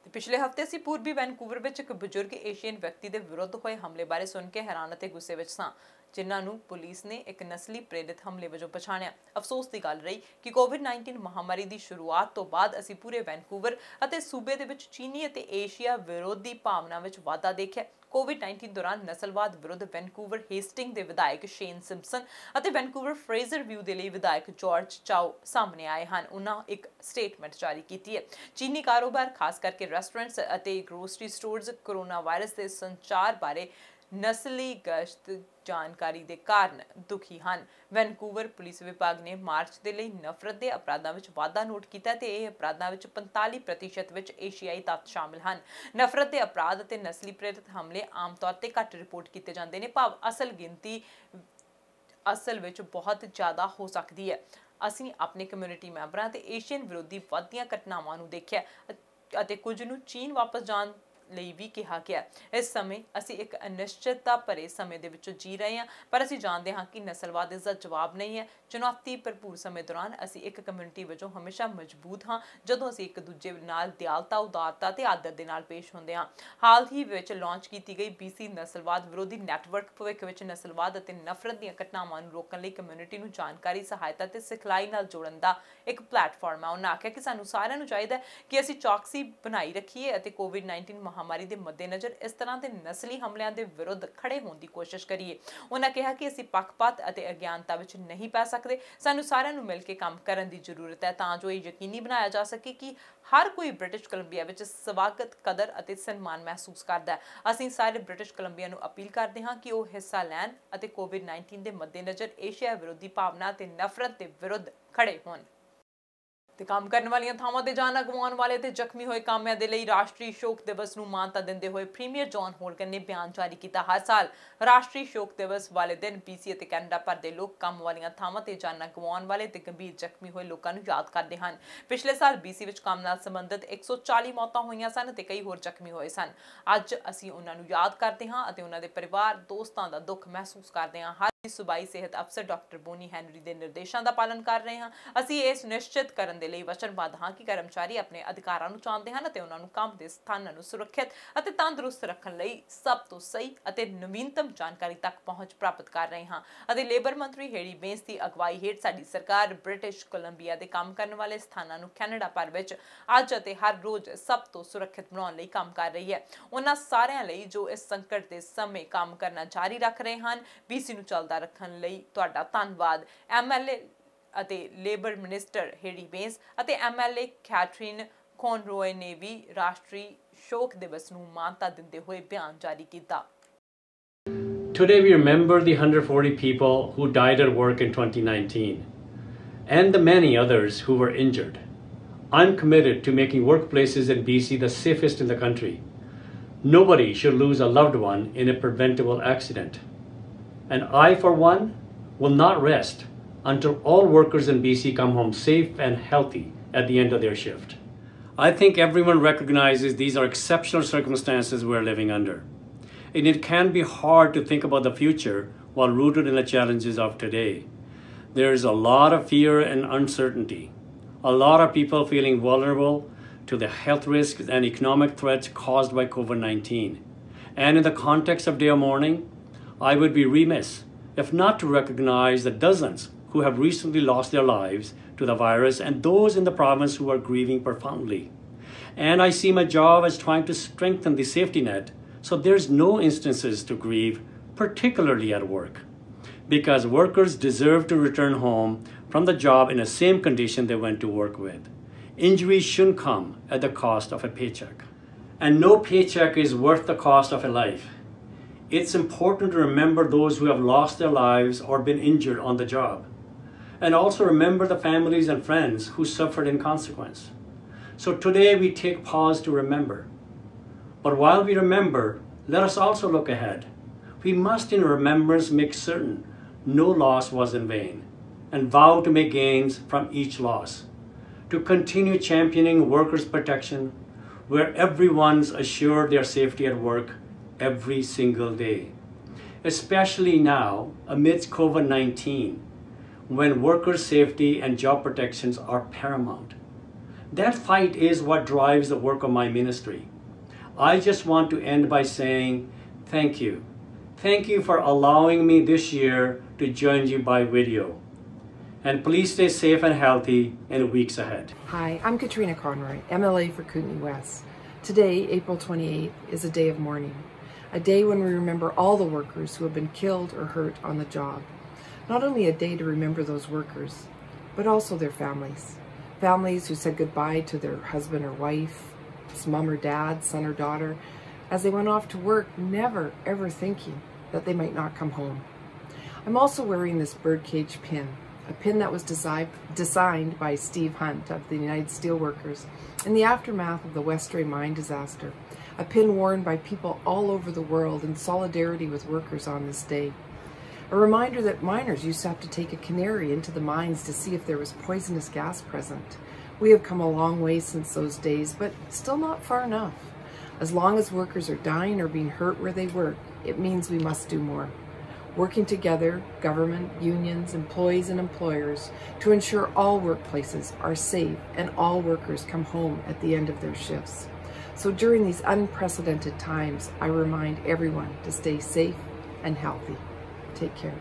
ਤੇ ਪਿਛਲੇ ਹਫ਼ਤੇ ਅਸੀਂ ਪੂਰਬੀ ਵੈਨਕੂਵਰ ਵਿੱਚ ਇੱਕ ਬਜ਼ੁਰਗ ਏਸ਼ੀਅਨ ਵਿਅਕਤੀ ਦੇ ਵਿਰੁੱਧ ਹੋਏ ਹਮਲੇ ਬਾਰੇ ਸੁਣ ਕੇ ਹੈਰਾਨ ਅਤੇ ਗੁੱਸੇ ਵਿੱਚ ਸਾਂ। ਜਿਨ੍ਹਾਂ ਨੂੰ ਪੁਲਿਸ ਨੇ ਇੱਕ ਨਸਲੀ ਪ੍ਰੇਰਿਤ ਹਮਲੇ ਵਜੋਂ ਪਛਾਣਿਆ। ਅਫਸੋਸ ਦੀ ਗੱਲ ਰਹੀ ਕਿ ਕੋਵਿਡ-19 ਮਹਾਮਾਰੀ ਦੀ ਸ਼ੁਰੂਆਤ ਤੋਂ ਬਾਅਦ ਅਸੀਂ ਪੂਰੇ ਵੈਨਕੂਵਰ ਅਤੇ ਸੂਬੇ ਦੇ ਵਿੱਚ ਚੀਨੀ ਅਤੇ ਏਸ਼ੀਆ ਵਿਰੋਧੀ ਭਾਵਨਾ ਵਿੱਚ ਵਾਧਾ ਦੇਖਿਆ। ਕੋਵਿਡ-19 ਦੌਰਾਨ ਨਸਲਵਾਦ ਵਿਰੁੱਧ ਵੈਨਕੂਵਰ ਹੇਸਟਿੰਗ ਦੇ ਵਿਧਾਇਕ ਸ਼ੇਨ ਸਿੰਪਸਨ ਅਤੇ ਵੈਨਕੂਵਰ ਫਰੇਜ਼ਰ ਵਿਊ ਦੇ ਲਈ ਵਿਧਾਇਕ ਜਾਰਜ ਚਾਓ ਸਾਹਮਣੇ ਆਏ ਹਨ। ਉਹਨਾਂ ਇੱਕ ਸਟੇਟਮੈਂਟ ਜਾਰੀ ਕੀਤੀ ਹੈ। ਚੀਨੀ ਕਾਰੋਬਾਰ ਖਾਸ ਕਰਕੇ ਰੈਸਟੋਰੈਂਟਸ ਅਤੇ ਗਰੋਸਰੀ ਸਟੋਰਸ ਕੋਰੋਨਾ ਵਾਇਰਸ ਦੇ ਸੰਚਾਰ ਬਾਰੇ ਨਸਲੀ ਗਸ਼ਤ ਜਾਣਕਾਰੀ ਦੇ ਕਾਰਨ ਦੁਖੀ ਹਨ। ਵੈਨਕੂਵਰ ਪੁਲਿਸ ਵਿਭਾਗ ਨੇ ਮਾਰਚ ਦੇ ਲਈ ਨਫ਼ਰਤ ਦੇ ਅਪਰਾਧਾਂ ਵਿੱਚ ਵਾਧਾ ਨੋਟ ਕੀਤਾ ਤੇ ਇਹ ਅਪਰਾਧਾਂ ਵਿੱਚ 45% ਵਿੱਚ ਏਸ਼ੀਆਈ ਤੱਤ ਸ਼ਾਮਿਲ ਹਨ। ਨਫ਼ਰਤ ਦੇ ਅਪਰਾਧ ਅਤੇ ਨਸਲੀ ਪ੍ਰੇਰਿਤ ਹਮਲੇ ਆਮ ਤੌਰ ਤੇ ਘੱਟ ਰਿਪੋਰਟ ਕੀਤੇ ਜਾਂਦੇ ਨੇ, ਭਾਵ ਅਸਲ ਗਿਣਤੀ ਅਸਲ ਵਿੱਚ ਬਹੁਤ ਜ਼ਿਆਦਾ ਹੋ ਸਕਦੀ ਹੈ। ਅਸੀਂ ਆਪਣੇ ਕਮਿਊਨਿਟੀ ਮੈਂਬਰਾਂ ਤੇ ਏਸ਼ੀਅਨ ਵਿਰੋਧੀ ਵੱਧਦੀਆਂ ਘਟਨਾਵਾਂ ਨੂੰ ਦੇਖਿਆ ਅਤੇ ਕੁਝ ਨੂੰ ਚੀਨ ਵਾਪਸ ਜਾਣ ਲਈ ਵੀ ਕਿਹਾ ਗਿਆ। ਇਸ ਸਮੇਂ ਅਸੀਂ ਇੱਕ ਅਨਿਸ਼ਚਿਤਤਾ ਭਰੇ ਸਮੇਂ ਦੇ ਵਿੱਚ ਜੀ ਰਹੇ ਹਾਂ, ਪਰ ਅਸੀਂ ਜਾਣਦੇ ਹਾਂ ਕਿ ਨਸਲਵਾਦ ਇਸ ਦਾ ਜਵਾਬ ਨਹੀਂ ਹੈ। ਚੁਣੌਤੀ ਭਰਪੂਰ ਸਮੇਂ ਦੌਰਾਨ ਅਸੀਂ ਇੱਕ ਕਮਿਊਨਿਟੀ ਵਜੋਂ ਹਮੇਸ਼ਾ ਮਜ਼ਬੂਤ ਹਾਂ ਜਦੋਂ ਅਸੀਂ ਇੱਕ ਦੂਜੇ ਨਾਲ ਦਿਆਲਤਾ, ਉਦਾਰਤਾ ਤੇ ਆਦਰ ਦੇ ਨਾਲ ਪੇਸ਼ ਹੁੰਦੇ ਹਾਂ। ਹਾਲ ਹੀ ਵਿੱਚ ਲਾਂਚ ਕੀਤੀ ਗਈ BC ਨਸਲਵਾਦ ਵਿਰੋਧੀ ਨੈਟਵਰਕ ਭਵਿੱਖ ਵਿੱਚ ਨਸਲਵਾਦ ਅਤੇ ਨਫ਼ਰਤ ਦੀਆਂ ਘਟਨਾਵਾਂ ਨੂੰ ਰੋਕਣ ਲਈ ਕਮਿਊਨਿਟੀ ਨੂੰ ਜਾਣਕਾਰੀ, ਸਹਾਇਤਾ ਤੇ ਸਿਖਲਾਈ ਨਾਲ ਜੋੜਨ ਦਾ ਇੱਕ ਪਲੇਟਫਾਰਮ ਹੈ। ਉਹਨਾਂ ਆਖਿਆ ਕਿ ਸਾਨੂੰ ਸਾਰਿਆਂ ਨੂੰ ਚਾਹੀਦਾ ਹੈ ਕਿ ਅਸੀਂ ਚੌਕਸੀ ਬਣਾਈ ਰੱਖੀਏ ਅਤੇ ਕੋਵਿਡ-19 ਮਹਾਮਾਰੀ ਦੇ ਮੱਦੇਨਜ਼ਰ ਇਸ ਤਰ੍ਹਾਂ ਦੇ ਨਸਲੀ ਹਮਲਿਆਂ ਦੇ ਵਿਰੁੱਧ ਖੜੇ ਹੋਣ ਦੀ ਕੋਸ਼ਿਸ਼ ਕਰੀਏ। ਉਹਨਾਂ ਕਿਹਾ ਕਿ ਅਸੀਂ ਪੱਖਪਾਤ ਅਤੇ ਅਗਿਆਨਤਾ ਵਿੱਚ ਨਹੀਂ ਪੈ ਸਕਦੇ। ਸਾਨੂੰ ਸਾਰਿਆਂ ਨੂੰ ਮਿਲ ਕੇ ਕੰਮ ਕਰਨ ਦੀ ਜ਼ਰੂਰਤ ਹੈ ਤਾਂ ਜੋ ਇਹ ਯਕੀਨੀ ਬਣਾਇਆ ਜਾ ਸਕੇ ਕਿ ਹਰ ਕੋਈ ਬ੍ਰਿਟਿਸ਼ ਕੋਲੰਬੀਆ ਵਿੱਚ ਸਵਾਗਤ, ਕਦਰ ਅਤੇ ਸਨਮਾਨ ਮਹਿਸੂਸ ਕਰਦਾ ਹੈ। ਅਸੀਂ ਸਾਰੇ ਬ੍ਰਿਟਿਸ਼ ਕੋਲੰਬੀਆ ਨੂੰ ਅਪੀਲ ਕਰਦੇ ਹਾਂ ਕਿ ਉਹ ਹਿੱਸਾ ਲੈਣ ਅਤੇ ਕੋਵਿਡ-19 ਦੇ ਮੱਦੇਨਜ਼ਰ ਏਸ਼ੀਆ ਵਿਰੋਧੀ ਭਾਵਨਾ ਤੇ ਨਫ਼ਰਤ ਦੇ ਵਿਰੁੱਧ ਖੜੇ ਹੋਣ। ਤੇ ਕੰਮ ਕਰਨ ਵਾਲੀਆਂ ਥਾਵਾਂ ਤੇ ਜਾਨ ਗਵਾਉਣ ਵਾਲੇ ਤੇ ਜ਼ਖਮੀ ਹੋਏ ਕਾਮਿਆਂ ਦੇ ਲਈ ਰਾਸ਼ਟਰੀ ਸ਼ੋਕ ਦਿਵਸ ਨੂੰ ਮਾਨਤਾ ਦਿੰਦੇ ਹੋਏ ਪ੍ਰੀਮੀਅਰ ਜੌਨ ਹੋਲਗਨ ਨੇ ਬਿਆਨ ਜਾਰੀ ਕੀਤਾ। ਹਰ ਸਾਲ ਰਾਸ਼ਟਰੀ ਸ਼ੋਕ ਦਿਵਸ ਵਾਲੇ ਦਿਨ BC ਅਤੇ ਕੈਨੇਡਾ ਭਰ ਦੇ ਲੋਕ ਕੰਮ ਵਾਲੀਆਂ ਥਾਵਾਂ ਤੇ ਜਾਨਾਂ ਗਵਾਉਣ ਵਾਲੇ ਤੇ ਗੰਭੀਰ ਜ਼ਖਮੀ ਹੋਏ ਲੋਕਾਂ ਨੂੰ ਯਾਦ ਕਰਦੇ ਹਨ। ਪਿਛਲੇ ਸਾਲ BC ਵਿੱਚ ਕੰਮ ਨਾਲ ਸੰਬੰਧਿਤ 140 ਮੌਤਾਂ ਹੋਈਆਂ ਸਨ ਤੇ ਕਈ ਹੋਰ ਜ਼ਖਮੀ ਹੋਏ ਸਨ। ਅੱਜ ਅਸੀਂ ਉਹਨਾਂ ਨੂੰ ਯਾਦ ਕਰਦੇ ਹਾਂ ਅਤੇ ਉਹਨਾਂ ਦੇ ਪਰਿਵਾਰ, ਦੋਸਤਾਂ ਦਾ ਦੁੱਖ ਮਹਿਸੂਸ ਕਰਦੇ ਹਾਂ। ਸੂਬਾਈ ਸਿਹਤ ਅਫਸਰ ਡਾਕਟਰ ਬੋਨੀ ਹੈਨਰੀ ਦੇ ਨਿਰਦੇਸ਼ਾਂ ਦਾ ਪਾਲਣ ਕਰ ਰਹੇ ਹਾਂ। ਅਸੀਂ ਇਹ ਸੁਨਿਸ਼ਚਿਤ ਕਰਨ ਦੇ ਲਈ ਵਚਨਬੱਧ ਹਾਂ ਕਿ ਕਰਮਚਾਰੀ ਆਪਣੇ ਅਧਿਕਾਰਾਂ ਨੂੰ ਜਾਣਦੇ ਹਨ ਅਤੇ ਉਹਨਾਂ ਨੂੰ ਕੰਮ ਦੇ ਸਥਾਨਾਂ ਨੂੰ ਸੁਰੱਖਿਅਤ ਅਤੇ ਤੰਦਰੁਸਤ ਰੱਖਣ ਲਈ ਸਭ ਤੋਂ ਸਹੀ ਅਤੇ ਨਵੀਨਤਮ ਜਾਣਕਾਰੀ ਤੱਕ ਪਹੁੰਚ ਪ੍ਰਾਪਤ ਕਰ ਰਹੇ ਹਾਂ। ਅਤੇ ਲੇਬਰ ਮੰਤਰੀ ਹੈਰੀ ਬੇਂਸ ਦੀ ਅਗਵਾਈ ਹੇਠ ਸਾਡੀ ਸਰਕਾਰ ਬ੍ਰਿਟਿਸ਼ ਕੋਲੰਬੀਆ ਦੇ ਕੰਮ ਕਰਨ ਵਾਲੇ ਸਥਾਨਾਂ ਨੂੰ ਕੈਨੇਡਾ ਭਰ ਵਿੱਚ ਅੱਜ ਅਤੇ ਹਰ ਰੋਜ਼ ਸਭ ਤੋਂ ਸੁਰੱਖਿਅਤ ਬਣਾਉਣ ਲਈ ਕੰਮ ਕਰ ਰਹੀ ਹੈ। ਉਹਨਾਂ ਸਾਰਿਆਂ ਲਈ ਜੋ ਇਸ ਸੰਕਟ ਦੇ ਸਮੇਂ ਕੰਮ ਕਰਨਾ ਜਾਰੀ ਰੱਖ ਰਹੇ ਹਨ, BC ਨੂੰ ਚੱਲਦਾ ਰੱਖਣ ਲਈ ਤੁਹਾਡਾ ਧੰਨਵਾਦ। MLA ਅਤੇ ਲੇਬਰ ਮਿਨਿਸਟਰ ਹੈਰੀ ਬੇਂਸ ਅਤੇ MLA ਕੈਥਰੀਨ ਕੋਨਰੋਏ ਨੇ ਵੀ ਰਾਸ਼ਟਰੀ ਸ਼ੋਕ ਦਿਵਸ ਨੂੰ ਮਾਨਤਾ ਦਿੰਦੇ ਹੋਏ ਬਿਆਨ ਜਾਰੀ ਕੀਤਾ। Today we remember the 140 people who died at work in 2019 and the many others who were injured. I'm committed to making workplaces in BC the safest in the country. Nobody should lose a loved one in a preventable accident. And I, for one, will not rest until all workers in BC come home safe and healthy at the end of their shift. I think everyone recognizes these are exceptional circumstances we're living under. And it can be hard to think about the future while rooted in the challenges of today. There is a lot of fear and uncertainty. A lot of people feeling vulnerable to the health risks and economic threats caused by COVID-19. And in the context of day of mourning, I would be remiss if not to recognize the dozens who have recently lost their lives to the virus and those in the province who are grieving profoundly. And I see my job as trying to strengthen the safety net so there's no instances to grieve, particularly at work. Because workers deserve to return home from the job in the same condition they went to work with. Injuries shouldn't come at the cost of a paycheck. And no paycheck is worth the cost of a life. It's important to remember those who have lost their lives or been injured on the job. And also remember the families and friends who suffered in consequence. So today we take pause to remember. But while we remember, let us also look ahead. We must in remembrance make certain no loss was in vain and vow to make gains from each loss. To continue championing workers' protection where everyone's assured their safety at work every single day, especially now amidst COVID-19, when workers' safety and job protections are paramount. That fight is what drives the work of my ministry. I just want to end by saying thank you. Thank you for allowing me this year to join you by video. And please stay safe and healthy in weeks ahead. Hi, I'm Katrina Conroy, MLA for Kootenay West. Today, April 28th, is a day of mourning, a day when we remember all the workers who have been killed or hurt on the job. Not only a day to remember those workers, but also their families. Families who said goodbye to their husband or wife, mom or dad, son or daughter, as they went off to work, never ever thinking that they might not come home. I'm also wearing this birdcage pin, a pin that was designed by Steve Hunt of the United Steelworkers in the aftermath of the Westray mine disaster, a pin worn by people all over the world in solidarity with workers on this day. A reminder that miners used to have to take a canary into the mines to see if there was poisonous gas present. We have come a long way since those days, but still not far enough. As long as workers are dying or being hurt where they work, it means we must do more. Working together, government, unions, employees and employers, to ensure all workplaces are safe and all workers come home at the end of their shifts. So during these unprecedented times, I remind everyone to stay safe and healthy. Take care.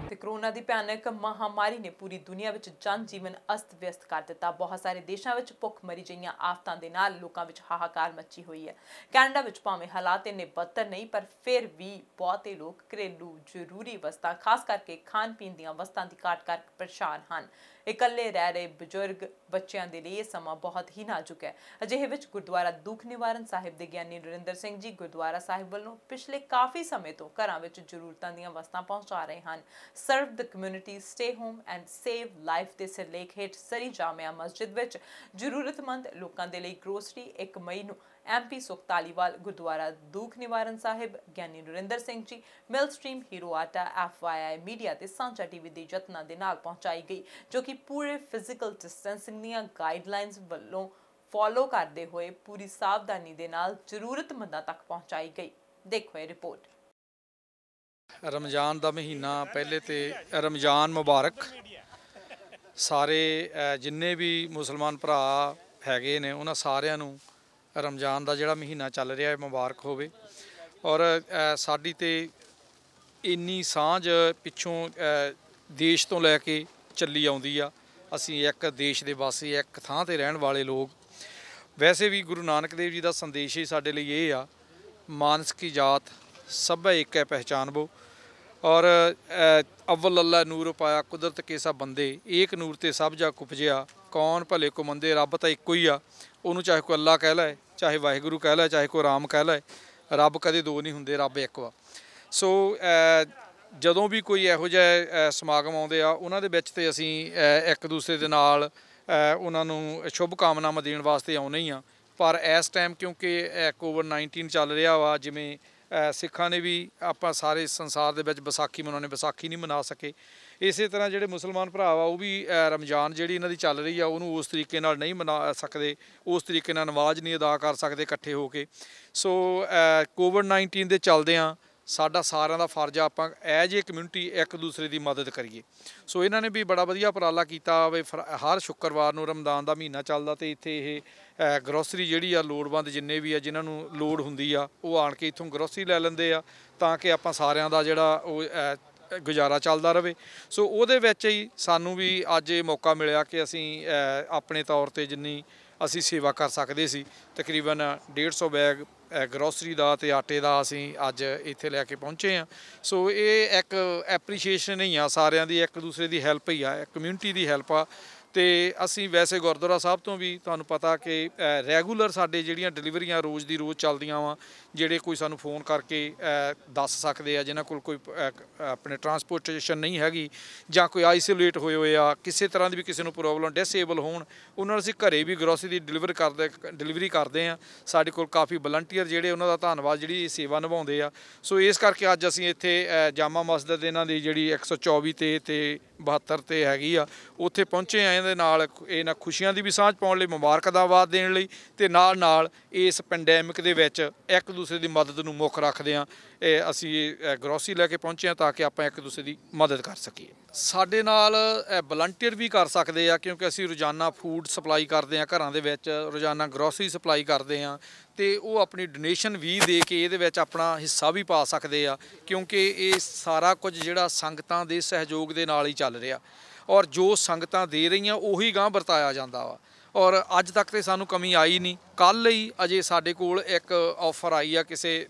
ਤੇ corona ਦੀ ਭਿਆਨਕ ਮਹਾਮਾਰੀ ਨੇ ਪੂਰੀ ਦੁਨੀਆ ਵਿੱਚ ਜਨ ਜੀਵਨ ਅਸਤ ਵਿਅਸਤ ਕਰ ਦਿੱਤਾ। ਬਹੁਤ ਸਾਰੇ ਦੇਸ਼ਾਂ ਵਿੱਚ ਭੁੱਖਮਰੀ ਜਿਹੀਆਂ ਆਫਤਾਂ ਦੇ ਨਾਲ ਲੋਕਾਂ ਵਿੱਚ ਹਾਹਾਕਾਰ ਮੱਚੀ ਹੋਈ ਹੈ। ਕੈਨੇਡਾ ਵਿੱਚ ਭਾਵੇਂ ਹਾਲਾਤ ਇੰਨੇ ਬੱਤਰ ਨਹੀਂ, ਪਰ ਫਿਰ ਵੀ ਬਹੁਤੇ ਲੋਕ ਘਰੇਲੂ ਜ਼ਰੂਰੀ ਵਸਤਾਂ, ਖਾਸ ਕਰਕੇ ਖਾਣ ਪੀਣ ਦੀਆਂ ਵਸਤਾਂ ਦੀ ਘਾਟ ਕਰਕੇ ਪਰੇਸ਼ਾਨ ਹਨ। ਇਕੱਲੇ ਰਹਿ ਰਹੇ ਬਜ਼ੁਰਗ ਬੱਚਿਆਂ ਦੇ ਲਈ ਇਹ ਸਮਾਂ ਬਹੁਤ ਹੀ ਨਾਜ਼ੁਕ ਹੈ। ਅਜਿਹੇ ਵਿੱਚ ਗੁਰਦੁਆਰਾ ਦੁੱਖ ਨਿਵਾਰਨ ਸਾਹਿਬ ਦੇ ਗਿਆਨੀ ਨਰਿੰਦਰ ਸਿੰਘ ਜੀ ਗੁਰਦੁਆਰਾ ਸਾਹਿਬ ਵੱਲੋਂ ਪਿਛਲੇ ਕਾਫੀ ਸਮੇਂ ਤੋਂ ਘਰਾਂ ਵਿੱਚ ਜ਼ਰੂਰਤਾਂ ਦੀਆਂ ਵਸਤਾਂ ਪਹੁੰਚਾ ਰਹੇ ਹਨ। Serve the community stay home and save life ਦੇ ਸਿਰਲੇਖ ਹੇਠ ਸਰੀ ਜਾਮਿਆ ਮਸਜਿਦ ਵਿੱਚ ਜ਼ਰੂਰਤਮੰਦ ਲੋਕਾਂ ਦੇ ਲਈ ਗਰੋਸਰੀ 1 ਮਈ ਨੂੰ MP ਸੁਖ ਧਾਲੀਵਾਲ ਗੁਰਦੁਆਰਾ ਦੁੱਖ ਨਿਵਾਰਨ ਸਾਹਿਬ ਗਿਆਨੀ ਨਰਿੰਦਰ ਸਿੰਘ ਜੀ ਮਿਲਸਟ੍ਰੀਮ ਹੀਰੋ ਆਟਾ FYI ਮੀਡੀਆ ਤੇ ਸਾਂਝਾ TV ਦੇ ਯਤਨਾਂ ਦੇ ਨਾਲ ਪਹੁੰਚਾਈ ਗਈ, ਜੋ ਕਿ ਪੂਰੇ ਫਿਜ਼ੀਕਲ ਡਿਸਟੈਂਸਿੰਗ ਦੀਆਂ ਗਾਈਡਲਾਈਨਸ ਵੱਲੋਂ ਫੋਲੋ ਕਰਦੇ ਹੋਏ ਪੂਰੀ ਸਾਵਧਾਨੀ ਦੇ ਨਾਲ ਜ਼ਰੂਰਤਮੰਦਾਂ ਤੱਕ ਪਹੁੰਚਾਈ ਗਈ। ਦੇਖੋ ਇਹ ਰਿਪੋਰਟ। रमज़ान का महीना पहले तो रमज़ान मुबारक। सारे जिन्ने भी मुसलमान भरा हैगे ने उन्हां सारिਆਂ ਨੂੰ रमज़ान का जिहड़ा महीना चल रहा है मुबारक होवे। और साडी ते इन्नी सांझ पिछों देश तो लैके ਚੱਲੀ ਆਉਂਦੀ ਆ। ਅਸੀਂ ਇੱਕ ਦੇਸ਼ ਦੇ ਵਾਸੀ, ਇੱਕ ਥਾਂ ਤੇ ਰਹਿਣ ਵਾਲੇ ਲੋਕ। ਵੈਸੇ ਵੀ ਗੁਰੂ ਨਾਨਕ ਦੇਵ ਜੀ ਦਾ ਸੰਦੇਸ਼ ਹੀ ਸਾਡੇ ਲਈ ਇਹ ਆ, ਮਾਨਸ ਕੀ ਜਾਤ ਸਭ ਇੱਕ ਹੈ ਪਹਿਚਾਨਬੋ। और अव्वल अल्लाह नूर पाया कुदरत के सब बंदे, एक नूर ते सब जा कुपजिया, कौन भले को मंदे, रब तो इक्को ही आ। उन्होंने चाहे कोई अल्लाह कह लाए, चाहे वाहिगुरू कह लाए, चाहे कोई राम कह लाए, रब कदे दो नहीं होंदे, रब एक वा। सो ਜਦੋਂ भी कोई ਇਹੋ ਜਿਹਾ ਸਮਾਗਮ ਆਉਂਦੇ ਆ ਉਹਨਾਂ ਦੇ ਵਿੱਚ ਤੇ ਅਸੀਂ ਇੱਕ ਦੂਸਰੇ ਦੇ ਨਾਲ ਉਹਨਾਂ ਨੂੰ ਸ਼ੁਭ ਕਾਮਨਾਵਾਂ ਦੇਣ ਵਾਸਤੇ ਆਉਨੇ ਹੀ ਆ। ਪਰ ਇਸ ਟਾਈਮ ਕਿਉਂਕਿ COVID-19 ਚੱਲ ਰਿਹਾ ਵਾ, ਜਿਵੇਂ ਸਿੱਖਾਂ ਨੇ ਵੀ ਆਪਾਂ ਸਾਰੇ ਸੰਸਾਰ ਦੇ ਵਿੱਚ ਵਿਸਾਖੀ ਮਨਾਉਣੇ, ਵਿਸਾਖੀ ਨਹੀਂ ਮਨਾ ਸਕੇ। ਇਸੇ ਤਰ੍ਹਾਂ ਜਿਹੜੇ ਮੁਸਲਮਾਨ ਭਰਾ ਵਾ ਉਹ ਵੀ ਰਮਜ਼ਾਨ ਜਿਹੜੀ ਇਹਨਾਂ ਦੀ ਚੱਲ ਰਹੀ ਆ ਉਹਨੂੰ ਉਸ ਤਰੀਕੇ ਨਾਲ ਨਹੀਂ ਮਨਾ ਸਕਦੇ, ਉਸ ਤਰੀਕੇ ਨਾਲ ਨਮਾਜ਼ ਨਹੀਂ ਅਦਾ ਕਰ ਸਕਦੇ ਇਕੱਠੇ ਹੋ ਕੇ। ਸੋ COVID-19 ਦੇ ਚੱਲਦਿਆਂ ਸਾਡਾ ਸਾਰਿਆਂ ਦਾ ਫਰਜ਼ ਆ ਆਪਾਂ ਐਜ ਏ ਕਮਿਊਨਿਟੀ ਇੱਕ ਦੂਸਰੇ ਦੀ ਮਦਦ ਕਰੀਏ। ਸੋ ਇਹਨਾਂ ਨੇ ਵੀ ਬੜਾ ਵਧੀਆ ਉਪਰਾਲਾ ਕੀਤਾ ਵੀ ਹਰ ਸ਼ੁੱਕਰਵਾਰ ਨੂੰ ਰਮਦਾਨ ਦਾ ਮਹੀਨਾ ਚੱਲਦਾ ਤੇ ਇੱਥੇ ਇਹ ਗਰੋਸਰੀ ਜਿਹੜੀ ਆ ਲੋੜਵੰਦ ਜਿੰਨੇ ਵੀ ਆ ਜਿਨ੍ਹਾਂ ਨੂੰ ਲੋੜ ਹੁੰਦੀ ਆ ਉਹ ਆਣ ਕੇ ਇੱਥੋਂ ਗਰੋਸਰੀ ਲੈ ਲੈਂਦੇ ਆ ਤਾਂ ਕਿ ਆਪਾਂ ਸਾਰਿਆਂ ਦਾ ਜਿਹੜਾ ਉਹ ਗੁਜ਼ਾਰਾ ਚੱਲਦਾ ਰਹੇ। ਸੋ ਉਹਦੇ ਵਿੱਚ ਹੀ ਸਾਨੂੰ ਵੀ ਅੱਜ ਇਹ ਮੌਕਾ ਮਿਲਿਆ ਕਿ ਅਸੀਂ ਆਪਣੇ ਤੌਰ 'ਤੇ ਜਿੰਨੀ ਅਸੀਂ ਸੇਵਾ ਕਰ ਸਕਦੇ ਸੀ, ਤਕਰੀਬਨ 150 ਬੈਗ ਗਰੋਸਰੀ ਦਾ ਤੇ ਆਟੇ ਦਾ ਅਸੀਂ ਅੱਜ ਇੱਥੇ ਲੈ ਕੇ ਪਹੁੰਚੇ ਹਾਂ। ਸੋ ਇਹ ਇੱਕ ਐਪਰੀਸ਼ੀਏਸ਼ਨ ਹੀ ਆ ਸਾਰਿਆਂ ਦੀ, ਇੱਕ ਦੂਸਰੇ ਦੀ ਹੈਲਪ ਹੀ ਆ, ਕਮਿਊਨਿਟੀ ਦੀ ਹੈਲਪ ਆ। ਤੇ ਅਸੀਂ ਵੈਸੇ ਗੁਰਦੁਆਰਾ ਸਾਹਿਬ ਤੋਂ ਵੀ ਤੁਹਾਨੂੰ ਪਤਾ ਕਿ ਰੈਗੂਲਰ ਸਾਡੇ ਜਿਹੜੀਆਂ ਡਿਲੀਵਰੀਆਂ ਰੋਜ਼ ਦੀ ਰੋਜ਼ ਚੱਲਦੀਆਂ ਵਾ, ਜਿਹੜੇ ਕੋਈ ਸਾਨੂੰ ਫੋਨ ਕਰਕੇ ਦੱਸ ਸਕਦੇ ਆ ਜਿਨ੍ਹਾਂ ਕੋਲ ਕੋਈ ਆਪਣੇ ਟਰਾਂਸਪੋਰਟੇਸ਼ਨ ਨਹੀਂ ਹੈਗੀ ਜਾਂ ਕੋਈ ਆਈਸੋਲੇਟ ਹੋਏ ਆ, ਕਿਸੇ ਤਰ੍ਹਾਂ ਦੀ ਵੀ ਕਿਸੇ ਨੂੰ ਪ੍ਰੋਬਲਮ, ਡਿਸੇਬਲ ਹੋਣ, ਉਹਨਾਂ ਨੂੰ ਅਸੀਂ ਘਰੇ ਵੀ ਗਰੋਸਰੀ ਦੀ ਡਿਲੀਵਰੀ ਕਰਦੇ ਹਾਂ। ਸਾਡੇ ਕੋਲ ਕਾਫੀ ਵਲੰਟੀਅਰ ਜਿਹੜੇ ਉਹਨਾਂ ਦਾ ਧੰਨਵਾਦ ਜਿਹੜੀ ਸੇਵਾ ਨਿਭਾਉਂਦੇ ਆ। ਸੋ ਇਸ ਕਰਕੇ ਅੱਜ ਅਸੀਂ ਇੱਥੇ ਜਾਮਾ ਮਸਜਿਦ ਇਹਨਾਂ ਦੀ ਜਿਹੜੀ 124 ਤੇ 72 ਤੇ ਹੈਗੀ ਆ ਉੱਥੇ ਪਹੁੰਚੇ ਆ। ਇਹਦੇ ਨਾਲ ਇਹਨਾਂ ਖੁਸ਼ੀਆਂ ਦੀ ਵੀ ਸਾਂਝ ਪਾਉਣ ਲਈ, ਮੁਬਾਰਕਬਾਦ ਦੇਣ ਲਈ ਤੇ ਨਾਲ ਨਾਲ ਇਸ ਪੈਂਡੈਮਿਕ ਦੇ ਵਿੱਚ ਇੱਕ ਦੂਸਰੇ ਦੀ ਮਦਦ ਨੂੰ ਮੁੱਖ ਰੱਖਦੇ ਹਾਂ ਅਸੀਂ ਗਰੋਸਰੀ ਲੈ ਕੇ ਪਹੁੰਚੇ ਹਾਂ ਤਾਂ ਕਿ ਆਪਾਂ ਇੱਕ ਦੂਸਰੇ ਦੀ ਮਦਦ ਕਰ ਸਕੀਏ। ਸਾਡੇ ਨਾਲ ਵਲੰਟੀਅਰ ਵੀ ਕਰ ਸਕਦੇ ਆ ਕਿਉਂਕਿ ਅਸੀਂ ਰੋਜ਼ਾਨਾ ਫੂਡ ਸਪਲਾਈ ਕਰਦੇ ਹਾਂ ਘਰਾਂ ਦੇ ਵਿੱਚ, ਰੋਜ਼ਾਨਾ ਗਰੋਸਰੀ ਸਪਲਾਈ ਕਰਦੇ ਹਾਂ ਤੇ ਉਹ ਆਪਣੀ ਡੋਨੇਸ਼ਨ ਵੀ ਦੇ ਕੇ ਇਹਦੇ ਵਿੱਚ ਆਪਣਾ ਹਿੱਸਾ ਵੀ ਪਾ ਸਕਦੇ ਆ, ਕਿਉਂਕਿ ਇਹ ਸਾਰਾ ਕੁਝ ਜਿਹੜਾ ਸੰਗਤਾਂ ਦੇ ਸਹਿਯੋਗ ਦੇ ਨਾਲ ਹੀ ਚੱਲ ਰਿਹਾ ਔਰ ਜੋ ਸੰਗਤਾਂ ਦੇ ਰਹੀਆਂ ਉਹੀ ਗਾਂਹ ਵਰਤਾਇਆ ਜਾਂਦਾ ਵਾ। ਔਰ ਅੱਜ ਤੱਕ ਤੇ ਸਾਨੂੰ ਕਮੀ ਆਈ ਨਹੀਂ। ਕੱਲ੍ਹ ਹੀ ਅਜੇ ਸਾਡੇ ਕੋਲ ਇੱਕ ਆਫਰ ਆਈ ਆ ਕਿਸੇ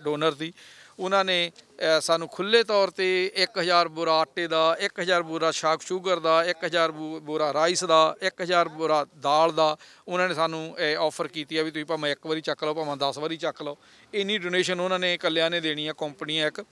ਡੋਨਰ ਦੀ, ਉਹਨਾਂ ਨੇ ਸਾਨੂੰ ਖੁੱਲ੍ਹੇ ਤੌਰ ਤੇ 1000 ਬੋਰਾ ਆਟੇ ਦਾ, 1000 ਬੋਰਾ ਸ਼ੂਗਰ ਦਾ, 1000 ਬੋਰਾ ਰਾਈਸ ਦਾ, 1000 ਬੋਰਾ ਦਾਲ ਦਾ ਉਹਨਾਂ ਨੇ ਸਾਨੂੰ ਆਫਰ ਕੀਤੀ ਆ ਵੀ ਤੁਸੀਂ ਭਾਵੇਂ ਇੱਕ ਵਾਰੀ ਚੱਕ ਲਓ, ਭਾਵੇਂ 10 ਵਾਰੀ ਚੱਕ ਲਓ। ਇੰਨੀ ਡੋਨੇਸ਼ਨ ਉਹਨਾਂ ਨੇ ਇਕੱਲਿਆਂ ਨੇ ਦੇਣੀ ਆ, ਕੰਪਨੀ ਆ ਇੱਕ।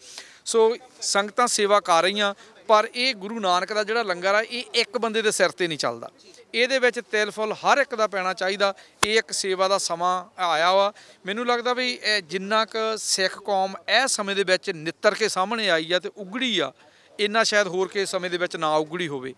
ਸੋ ਸੰਗਤਾਂ ਸੇਵਾ ਕਰ ਰਹੀਆਂ, ਪਰ ਇਹ ਗੁਰੂ ਨਾਨਕ ਦਾ ਜਿਹੜਾ ਲੰਗਰ ਆ ਇਹ ਇੱਕ ਬੰਦੇ ਦੇ ਸਿਰ 'ਤੇ ਨਹੀਂ ਚੱਲਦਾ, ਇਹਦੇ ਵਿੱਚ ਤਿਲ ਫੁੱਲ ਹਰ ਇੱਕ ਦਾ ਪੈਣਾ ਚਾਹੀਦਾ। ਇਹ ਇੱਕ ਸੇਵਾ ਦਾ ਸਮਾਂ ਆਇਆ ਵਾ। ਮੈਨੂੰ ਲੱਗਦਾ ਵੀ ਜਿੰਨਾ ਕੁ ਸਿੱਖ ਕੌਮ ਇਹ ਸਮੇਂ ਦੇ ਵਿੱਚ ਨਿੱਤਰ ਕੇ ਸਾਹਮਣੇ ਆਈ ਆ ਤੇ ਉਗੜੀ ਆ, ਇੰਨਾ ਸ਼ਾਇਦ ਹੋਰ ਕਿਸੇ ਸਮੇਂ ਦੇ ਵਿੱਚ ਨਾ ਉਗੜੀ ਹੋਵੇ।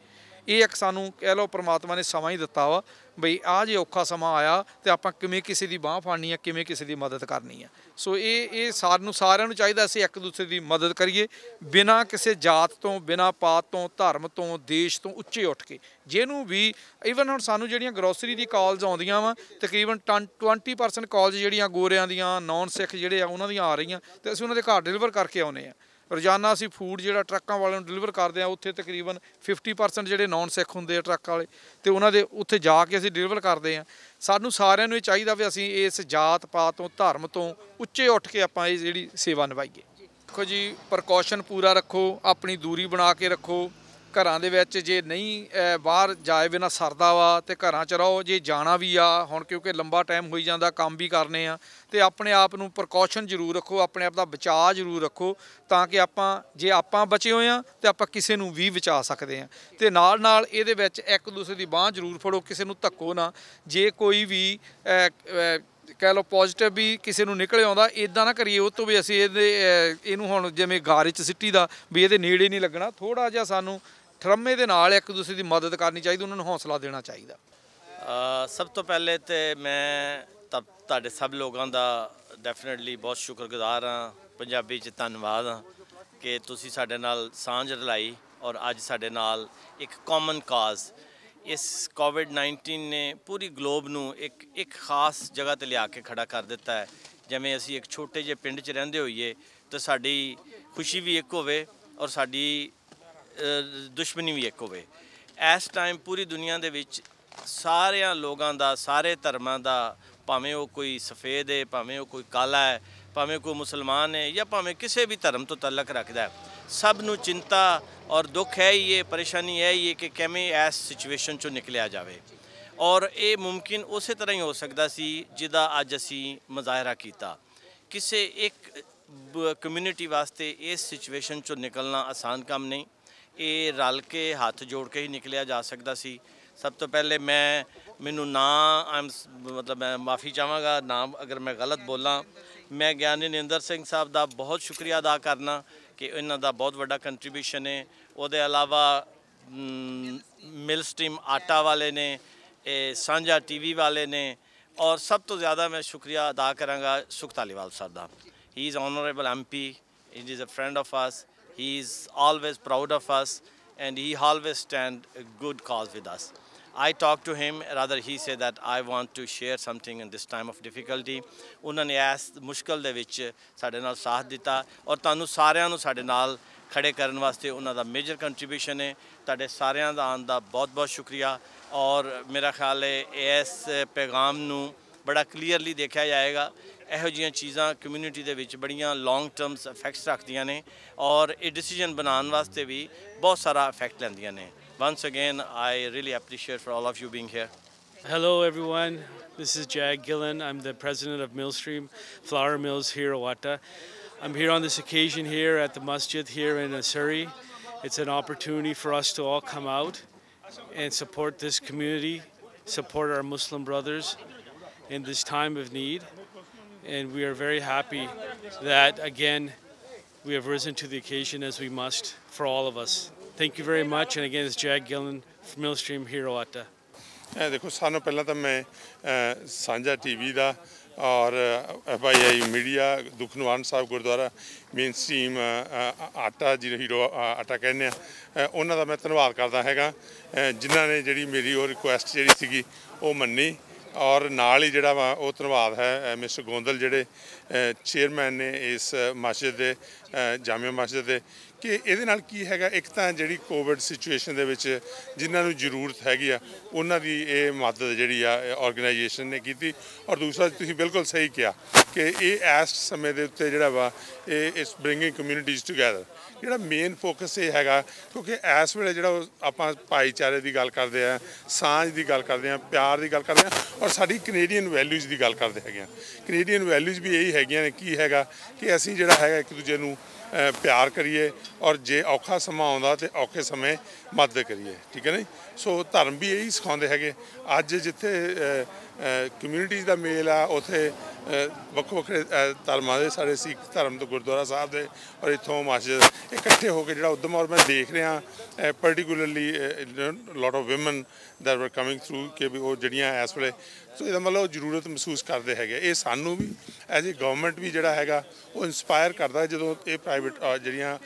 ਇਹ ਇੱਕ ਸਾਨੂੰ ਕਹਿ ਲਓ ਪ੍ਰਮਾਤਮਾ ਨੇ ਸਮਾਂ ਹੀ ਦਿੱਤਾ ਵਾ ਬਈ ਆਹ ਜੇ ਔਖਾ ਸਮਾਂ ਆਇਆ ਤੇ ਆਪਾਂ ਕਿਵੇਂ ਕਿਸੇ ਦੀ ਬਾਂਹ ਫੜਨੀ ਆ, ਕਿਵੇਂ ਕਿਸੇ ਦੀ ਮਦਦ ਕਰਨੀ ਆ। ਸੋ ਇਹ ਸਾਰਿਆਂ ਨੂੰ ਚਾਹੀਦਾ ਅਸੀਂ ਇੱਕ ਦੂਸਰੇ ਦੀ ਮਦਦ ਕਰੀਏ, ਬਿਨਾਂ ਕਿਸੇ ਜਾਤ ਤੋਂ, ਬਿਨਾਂ ਪਾਤ ਤੋਂ, ਧਰਮ ਤੋਂ, ਦੇਸ਼ ਤੋਂ ਉੱਚੇ ਉੱਠ ਕੇ। ਜਿਹਨੂੰ ਵੀ ਈਵਨ ਹੁਣ ਸਾਨੂੰ ਜਿਹੜੀਆਂ ਗਰੋਸਰੀ ਦੀ ਕਾਲਸ ਆਉਂਦੀਆਂ ਵਾ, ਤਕਰੀਬਨ 20% ਕਾਲਸ ਜਿਹੜੀਆਂ ਗੋਰਿਆਂ ਦੀਆਂ, ਨੌਨ ਸਿੱਖ ਜਿਹੜੇ ਆ ਉਹਨਾਂ ਦੀਆਂ ਆ ਰਹੀਆਂ, ਤੇ ਅਸੀਂ ਉਹਨਾਂ ਦੇ ਘਰ ਡਿਲੀਵਰ ਕਰਕੇ ਆਉਂਦੇ ਹਾਂ। ਰੋਜ਼ਾਨਾ ਅਸੀਂ ਫੂਡ ਜਿਹੜਾ ਟਰੱਕਾਂ ਵਾਲਿਆਂ ਨੂੰ ਡਿਲੀਵਰ ਕਰਦੇ ਹਾਂ, ਉੱਥੇ ਤਕਰੀਬਨ 50% ਜਿਹੜੇ ਨੌਨ ਸਿੱਖ ਹੁੰਦੇ ਆ ਟਰੱਕ ਵਾਲੇ, ਤੇ ਉਹਨਾਂ ਦੇ ਉੱਥੇ ਜਾ ਕੇ ਅਸੀਂ ਡਿਲੀਵਰ ਕਰਦੇ ਹਾਂ। ਸਾਨੂੰ ਸਾਰਿਆਂ ਨੂੰ ਇਹ ਚਾਹੀਦਾ ਵੀ ਅਸੀਂ ਇਸ ਜਾਤ ਪਾਤ ਤੋਂ, ਧਰਮ ਤੋਂ ਉੱਚੇ ਉੱਠ ਕੇ ਆਪਾਂ ਇਹ ਜਿਹੜੀ ਸੇਵਾ ਨਿਭਾਈਏ। ਦੇਖੋ ਜੀ, ਪ੍ਰੀਕਾਸ਼ਨ ਪੂਰਾ ਰੱਖੋ, ਆਪਣੀ ਦੂਰੀ ਬਣਾ ਕੇ ਰੱਖੋ। ਘਰਾਂ ਦੇ ਵਿੱਚ ਜੇ ਨਹੀਂ ਬਾਹਰ ਜਾਏ ਬਿਨਾਂ ਸਰਦਾ ਵਾ ਤੇ ਘਰਾਂ 'ਚ ਰਹੋ। ਜੇ ਜਾਣਾ ਵੀ ਆ ਹੁਣ, ਕਿਉਂਕਿ ਲੰਬਾ ਟਾਈਮ ਹੋਈ ਜਾਂਦਾ, ਕੰਮ ਵੀ ਕਰਨੇ ਆ, ਤੇ ਆਪਣੇ ਆਪ ਨੂੰ ਪ੍ਰੀਕਾਸ਼ਨ ਜ਼ਰੂਰ ਰੱਖੋ, ਆਪਣੇ ਆਪ ਦਾ ਬਚਾਅ ਜ਼ਰੂਰ ਰੱਖੋ, ਤਾਂ ਕਿ ਜੇ ਆਪਾਂ ਬਚੇ ਹੋਏ ਆ ਤੇ ਆਪਾਂ ਕਿਸੇ ਨੂੰ ਵੀ ਬਚਾ ਸਕਦੇ ਹਾਂ। ਤੇ ਨਾਲ ਇਹਦੇ ਵਿੱਚ ਇੱਕ ਦੂਸਰੇ ਦੀ ਬਾਂਹ ਜ਼ਰੂਰ ਫੜੋ, ਕਿਸੇ ਨੂੰ ਧੱਕੋ ਨਾ। ਜੇ ਕੋਈ ਵੀ ਕਹਿ ਲਓ ਪੋਜ਼ੀਟਿਵ ਵੀ ਕਿਸੇ ਨੂੰ ਨਿਕਲ ਆਉਂਦਾ, ਇੱਦਾਂ ਨਾ ਕਰੀਏ ਉਹ ਤੋਂ ਵੀ ਅਸੀਂ ਇਹਨੂੰ ਹੁਣ ਜਿਵੇਂ ਗਾਰੇ 'ਚ ਸਿੱਟੀ ਦਾ ਵੀ ਇਹਦੇ ਨੇੜੇ ਨਹੀਂ ਲੱਗਣਾ। ਥੋੜ੍ਹਾ ਜਿਹਾ ਸਾਨੂੰ ਠਰਮੇ ਦੇ ਨਾਲ ਇੱਕ ਦੂਸਰੇ ਦੀ ਮਦਦ ਕਰਨੀ ਚਾਹੀਦੀ, ਉਹਨਾਂ ਨੂੰ ਹੌਸਲਾ ਦੇਣਾ ਚਾਹੀਦਾ। ਸਭ ਤੋਂ ਪਹਿਲੇ ਤੇ ਮੈਂ ਤੁਹਾਡੇ ਸਭ ਲੋਕਾਂ ਦਾ ਡੈਫੀਨਿਟਲੀ ਬਹੁਤ ਸ਼ੁਕਰਗੁਜ਼ਾਰ ਹਾਂ। ਪੰਜਾਬੀ 'ਚ ਧੰਨਵਾਦ ਹਾਂ ਕਿ ਤੁਸੀਂ ਸਾਡੇ ਨਾਲ ਸਾਂਝ ਰਲਾਈ ਔਰ ਅੱਜ ਸਾਡੇ ਨਾਲ ਇੱਕ ਕਾਮਨ ਕਾਜ਼, ਇਸ ਕੋਵਿਡ-19 ਨੇ ਪੂਰੀ ਗਲੋਬ ਨੂੰ ਇੱਕ ਖਾਸ ਜਗ੍ਹਾ 'ਤੇ ਲਿਆ ਕੇ ਖੜਾ ਕਰ ਦਿੱਤਾ ਹੈ। ਜਿਵੇਂ ਅਸੀਂ ਇੱਕ ਛੋਟੇ ਜਿਹੇ ਪਿੰਡ 'ਚ ਰਹਿੰਦੇ ਹੋਈਏ ਤਾਂ ਸਾਡੀ ਖੁਸ਼ੀ ਵੀ ਇੱਕ ਹੋਵੇ ਔਰ ਸਾਡੀ ਦੁਸ਼ਮਣੀ ਵੀ ਇੱਕ ਹੋਵੇ। ਇਸ ਟਾਈਮ ਪੂਰੀ ਦੁਨੀਆ ਦੇ ਵਿੱਚ ਸਾਰਿਆਂ ਲੋਕਾਂ ਦਾ, ਸਾਰੇ ਧਰਮਾਂ ਦਾ, ਭਾਵੇਂ ਉਹ ਕੋਈ ਸਫੇਦ ਹੈ, ਭਾਵੇਂ ਉਹ ਕੋਈ ਕਾਲਾ ਹੈ, ਭਾਵੇਂ ਕੋਈ ਮੁਸਲਮਾਨ ਹੈ ਜਾਂ ਭਾਵੇਂ ਕਿਸੇ ਵੀ ਧਰਮ ਤੋਂ ਤਾਲੁਕ ਰੱਖਦਾ ਹੈ, ਸਭ ਨੂੰ ਚਿੰਤਾ ਔਰ ਦੁੱਖ ਹੈ ਹੀ ਹੈ, ਪਰੇਸ਼ਾਨੀ ਹੈ ਹੀ ਹੈ ਕਿ ਕਿਵੇਂ ਇਸ ਸਿਚੁਏਸ਼ਨ 'ਚੋਂ ਨਿਕਲਿਆ ਜਾਵੇ। ਔਰ ਇਹ ਮੁਮਕਿਨ ਉਸੇ ਤਰ੍ਹਾਂ ਹੀ ਹੋ ਸਕਦਾ ਸੀ ਜਿਹਦਾ ਅੱਜ ਅਸੀਂ ਮੁਜ਼ਾਹਰਾ ਕੀਤਾ। ਕਿਸੇ ਇੱਕ ਕਮਿਊਨਿਟੀ ਵਾਸਤੇ ਇਸ ਸਿਚੁਏਸ਼ਨ 'ਚੋਂ ਨਿਕਲਣਾ ਆਸਾਨ ਕੰਮ ਨਹੀਂ, ਇਹ ਰਲ ਕੇ ਹੱਥ ਜੋੜ ਕੇ ਹੀ ਨਿਕਲਿਆ ਜਾ ਸਕਦਾ ਸੀ। ਸਭ ਤੋਂ ਪਹਿਲੇ ਮੈਨੂੰ ਮੈਂ ਮਾफ़ी ਚਾਹਾਂਗਾ ਨਾਮ ਅਗਰ ਮੈਂ ਗਲਤ ਬੋਲਾਂ। ਮੈਂ ਗਿਆਨੀ ਨਿੰਦਰ ਸਿੰਘ ਸਾਹਿਬ ਦਾ ਬਹੁਤ ਸ਼ੁਕਰੀਆ ਅਦਾ ਕਰਨਾ ਕਿ ਇਹਨਾਂ ਦਾ ਬਹੁਤ ਵੱਡਾ ਕੰਟਰੀਬਿਊਸ਼ਨ ਹੈ। ਉਹਦੇ ਇਲਾਵਾ ਮਿਲ ਸਟ੍ਰੀਮ ਆਟਾ ਵਾਲੇ ਨੇ, ਸਾਂਝਾ TV ਵਾਲੇ ਨੇ, ਔਰ ਸਭ ਤੋਂ ਜ਼ਿਆਦਾ ਮੈਂ ਸ਼ੁਕਰੀਆ ਅਦਾ ਕਰਾਂਗਾ ਸੁਖ ਧਾਲੀਵਾਲ ਸਾਹਿਬ ਦਾ। He is honourable MP, he is a friend of us, he is always proud of us and he always stand a good cause with us. I talked to him, rather he said that I want to share something in this time of difficulty. ਉਹਨਾਂ ਨੇ ਇਸ ਮੁਸ਼ਕਲ ਦੇ ਵਿੱਚ ਸਾਡੇ ਨਾਲ ਸਾਥ ਦਿੱਤਾ ਔਰ ਤੁਹਾਨੂੰ ਸਾਰਿਆਂ ਨੂੰ ਸਾਡੇ ਨਾਲ ਖੜੇ ਕਰਨ ਵਾਸਤੇ ਉਹਨਾਂ ਦਾ ਮੇਜਰ ਕੰਟਰੀਬਿਊਸ਼ਨ ਹੈ। ਤੁਹਾਡੇ ਸਾਰਿਆਂ ਦਾ ਆਉਣ ਦਾ ਬਹੁਤ ਬਹੁਤ ਸ਼ੁਕਰੀਆ। ਔਰ ਮੇਰਾ ਖਿਆਲ ਹੈ ਇਸ ਪੈਗਾਮ ਨੂੰ ਬੜਾ ਕਲੀਅਰਲੀ ਦੇਖਿਆ ਜਾਏਗਾ। ਇਹੋ ਜਿਹੀਆਂ ਚੀਜ਼ਾਂ ਕਮਿਊਨਿਟੀ ਦੇ ਵਿੱਚ ਬੜੀਆਂ ਲੌਂਗ ਟਰਮਸ ਇਫੈਕਟਸ ਰੱਖਦੀਆਂ ਨੇ ਔਰ ਇਹ ਡਿਸੀਜਨ ਬਣਾਉਣ ਵਾਸਤੇ ਵੀ ਬਹੁਤ ਸਾਰਾ ਇਫੈਕਟ ਲੈਂਦੀਆਂ ਨੇ। Once again, I really appreciate for all of you being here. Hello everyone, this is Jag Gillen. I'm the president of Millstream Flour Mills here at Wata. I'm here on this occasion here at the masjid here in Surrey. It's an opportunity for us to all come out and support this community, support our Muslim brothers in this time of need. And we are very happy that again we have risen to the occasion as we must for all of us. Thank you very much, and again it's Jag Gillen from Millstream here at Wata. देखो सानू पहला तो मैं साझा TV ਦਾ और FII media दुखनिवारण साहब gurdwara main stream आटा जी hero आटा कहने उन्हों का मैं धन्यवाद करता हैगा जिन्हों ने जी मेरी वो रिक्वेस्ट जी सी वो मन्नी ਔਰ ਨਾਲ ਹੀ ਜਿਹੜਾ ਵਾ ਉਹ ਧੰਨਵਾਦ ਹੈ ਮਿਸਟਰ ਗੋਂਦਲ ਜਿਹੜੇ ਚੇਅਰਮੈਨ ਨੇ ਇਸ ਮਸਜਿਦ ਦੇ ਜਾਮਿਆ ਮਸਜਿਦ ਦੇ ਕਿ ਇਹਦੇ ਨਾਲ ਕੀ ਹੈਗਾ ਇੱਕ ਤਾਂ ਜਿਹੜੀ ਕੋਵਿਡ ਸਿਚੁਏਸ਼ਨ ਦੇ ਵਿੱਚ ਜਿਨ੍ਹਾਂ ਨੂੰ ਜ਼ਰੂਰਤ ਹੈਗੀ ਆ ਉਹਨਾਂ ਦੀ ਇਹ ਮਦਦ ਜਿਹੜੀ ਆ ਆਰਗੇਨਾਈਜੇਸ਼ਨ ਨੇ ਕੀਤੀ ਔਰ ਦੂਸਰਾ ਤੁਸੀਂ ਬਿਲਕੁਲ ਸਹੀ ਕਿਹਾ ਕਿ ਇਹ ਇਸ ਸਮੇਂ ਦੇ ਉੱਤੇ ਜਿਹੜਾ ਵਾ ਇਹ ਇਸ ਬ੍ਰਿੰਗਿੰਗ ਕਮਿਊਨਿਟੀਜ਼ ਟੂਗੈਦਰ ਜਿਹੜਾ ਮੇਨ ਫੋਕਸ ਇਹ ਹੈਗਾ ਕਿਉਂਕਿ ਇਸ ਵੇਲੇ ਜਿਹੜਾ ਆਪਾਂ ਭਾਈਚਾਰੇ ਦੀ ਗੱਲ ਕਰਦੇ ਆ ਸਾਂਝ ਦੀ ਗੱਲ ਕਰਦੇ ਆ ਪਿਆਰ ਦੀ ਗੱਲ ਕਰਦੇ ਆ ਔਰ ਸਾਡੀ ਕੈਨੇਡੀਅਨ ਵੈਲਿਊਜ਼ ਦੀ ਗੱਲ ਕਰਦੇ ਹੈਗੇ ਆ ਕੈਨੇਡੀਅਨ ਵੈਲਿਊਜ਼ ਵੀ ਇਹੀ ਹੈਗੀਆਂ ਨੇ ਕੀ ਹੈਗਾ ਕਿ ਅਸੀਂ ਜਿਹੜਾ ਹੈਗਾ ਇੱਕ ਦੂਜੇ ਨੂੰ ਪਿਆਰ ਕਰੀਏ ਔਰ ਜੇ ਔਖਾ ਸਮਾਂ ਆਉਂਦਾ ਤੇ ਔਖੇ ਸਮੇਂ ਮਦਦ ਕਰੀਏ ਠੀਕ ਹੈ ਨਾ ਸੋ ਧਰਮ ਵੀ ਇਹੀ ਸਿਖਾਉਂਦੇ ਹੈਗੇ ਅੱਜ ਜਿੱਥੇ ਕਮਿਊਨਿਟੀਜ਼ ਦਾ ਮੇਲ ਆ ਉੱਥੇ ਵੱਖੋ ਵੱਖਰੇ ਧਰਮਾਂ ਦੇ ਸਾਡੇ ਸਿੱਖ ਧਰਮ ਤੋਂ ਗੁਰਦੁਆਰਾ ਸਾਹਿਬ ਦੇ ਔਰ ਇੱਥੋਂ ਮਸਜਿਦ ਇਕੱਠੇ ਹੋ ਕੇ ਜਿਹੜਾ ਉਦਮ ਔਰ ਮੈਂ ਦੇਖ ਰਿਹਾ ਪਰਟੀਕੂਲਰਲੀ ਲੋਟ ਆਫ ਵਿਮਨ ਦੈਟ ਵਰ ਕਮਿੰਗ ਥਰੂ ਕਿ ਵੀ ਉਹ ਜਿਹੜੀਆਂ ਇਸ ਵੇਲੇ ਸੋ ਇਹਦਾ ਮਤਲਬ ਜ਼ਰੂਰਤ ਮਹਿਸੂਸ ਕਰਦੇ ਹੈਗੇ ਇਹ ਸਾਨੂੰ ਵੀ ਐਜ਼ ਏ ਗਵਰਨਮੈਂਟ ਵੀ ਜਿਹੜਾ ਹੈਗਾ ਉਹ ਇੰਸਪਾਇਰ ਕਰਦਾ ਜਦੋਂ ਇਹ ਪ੍ਰਾਈਵੇਟ ਜਿਹੜੀਆਂ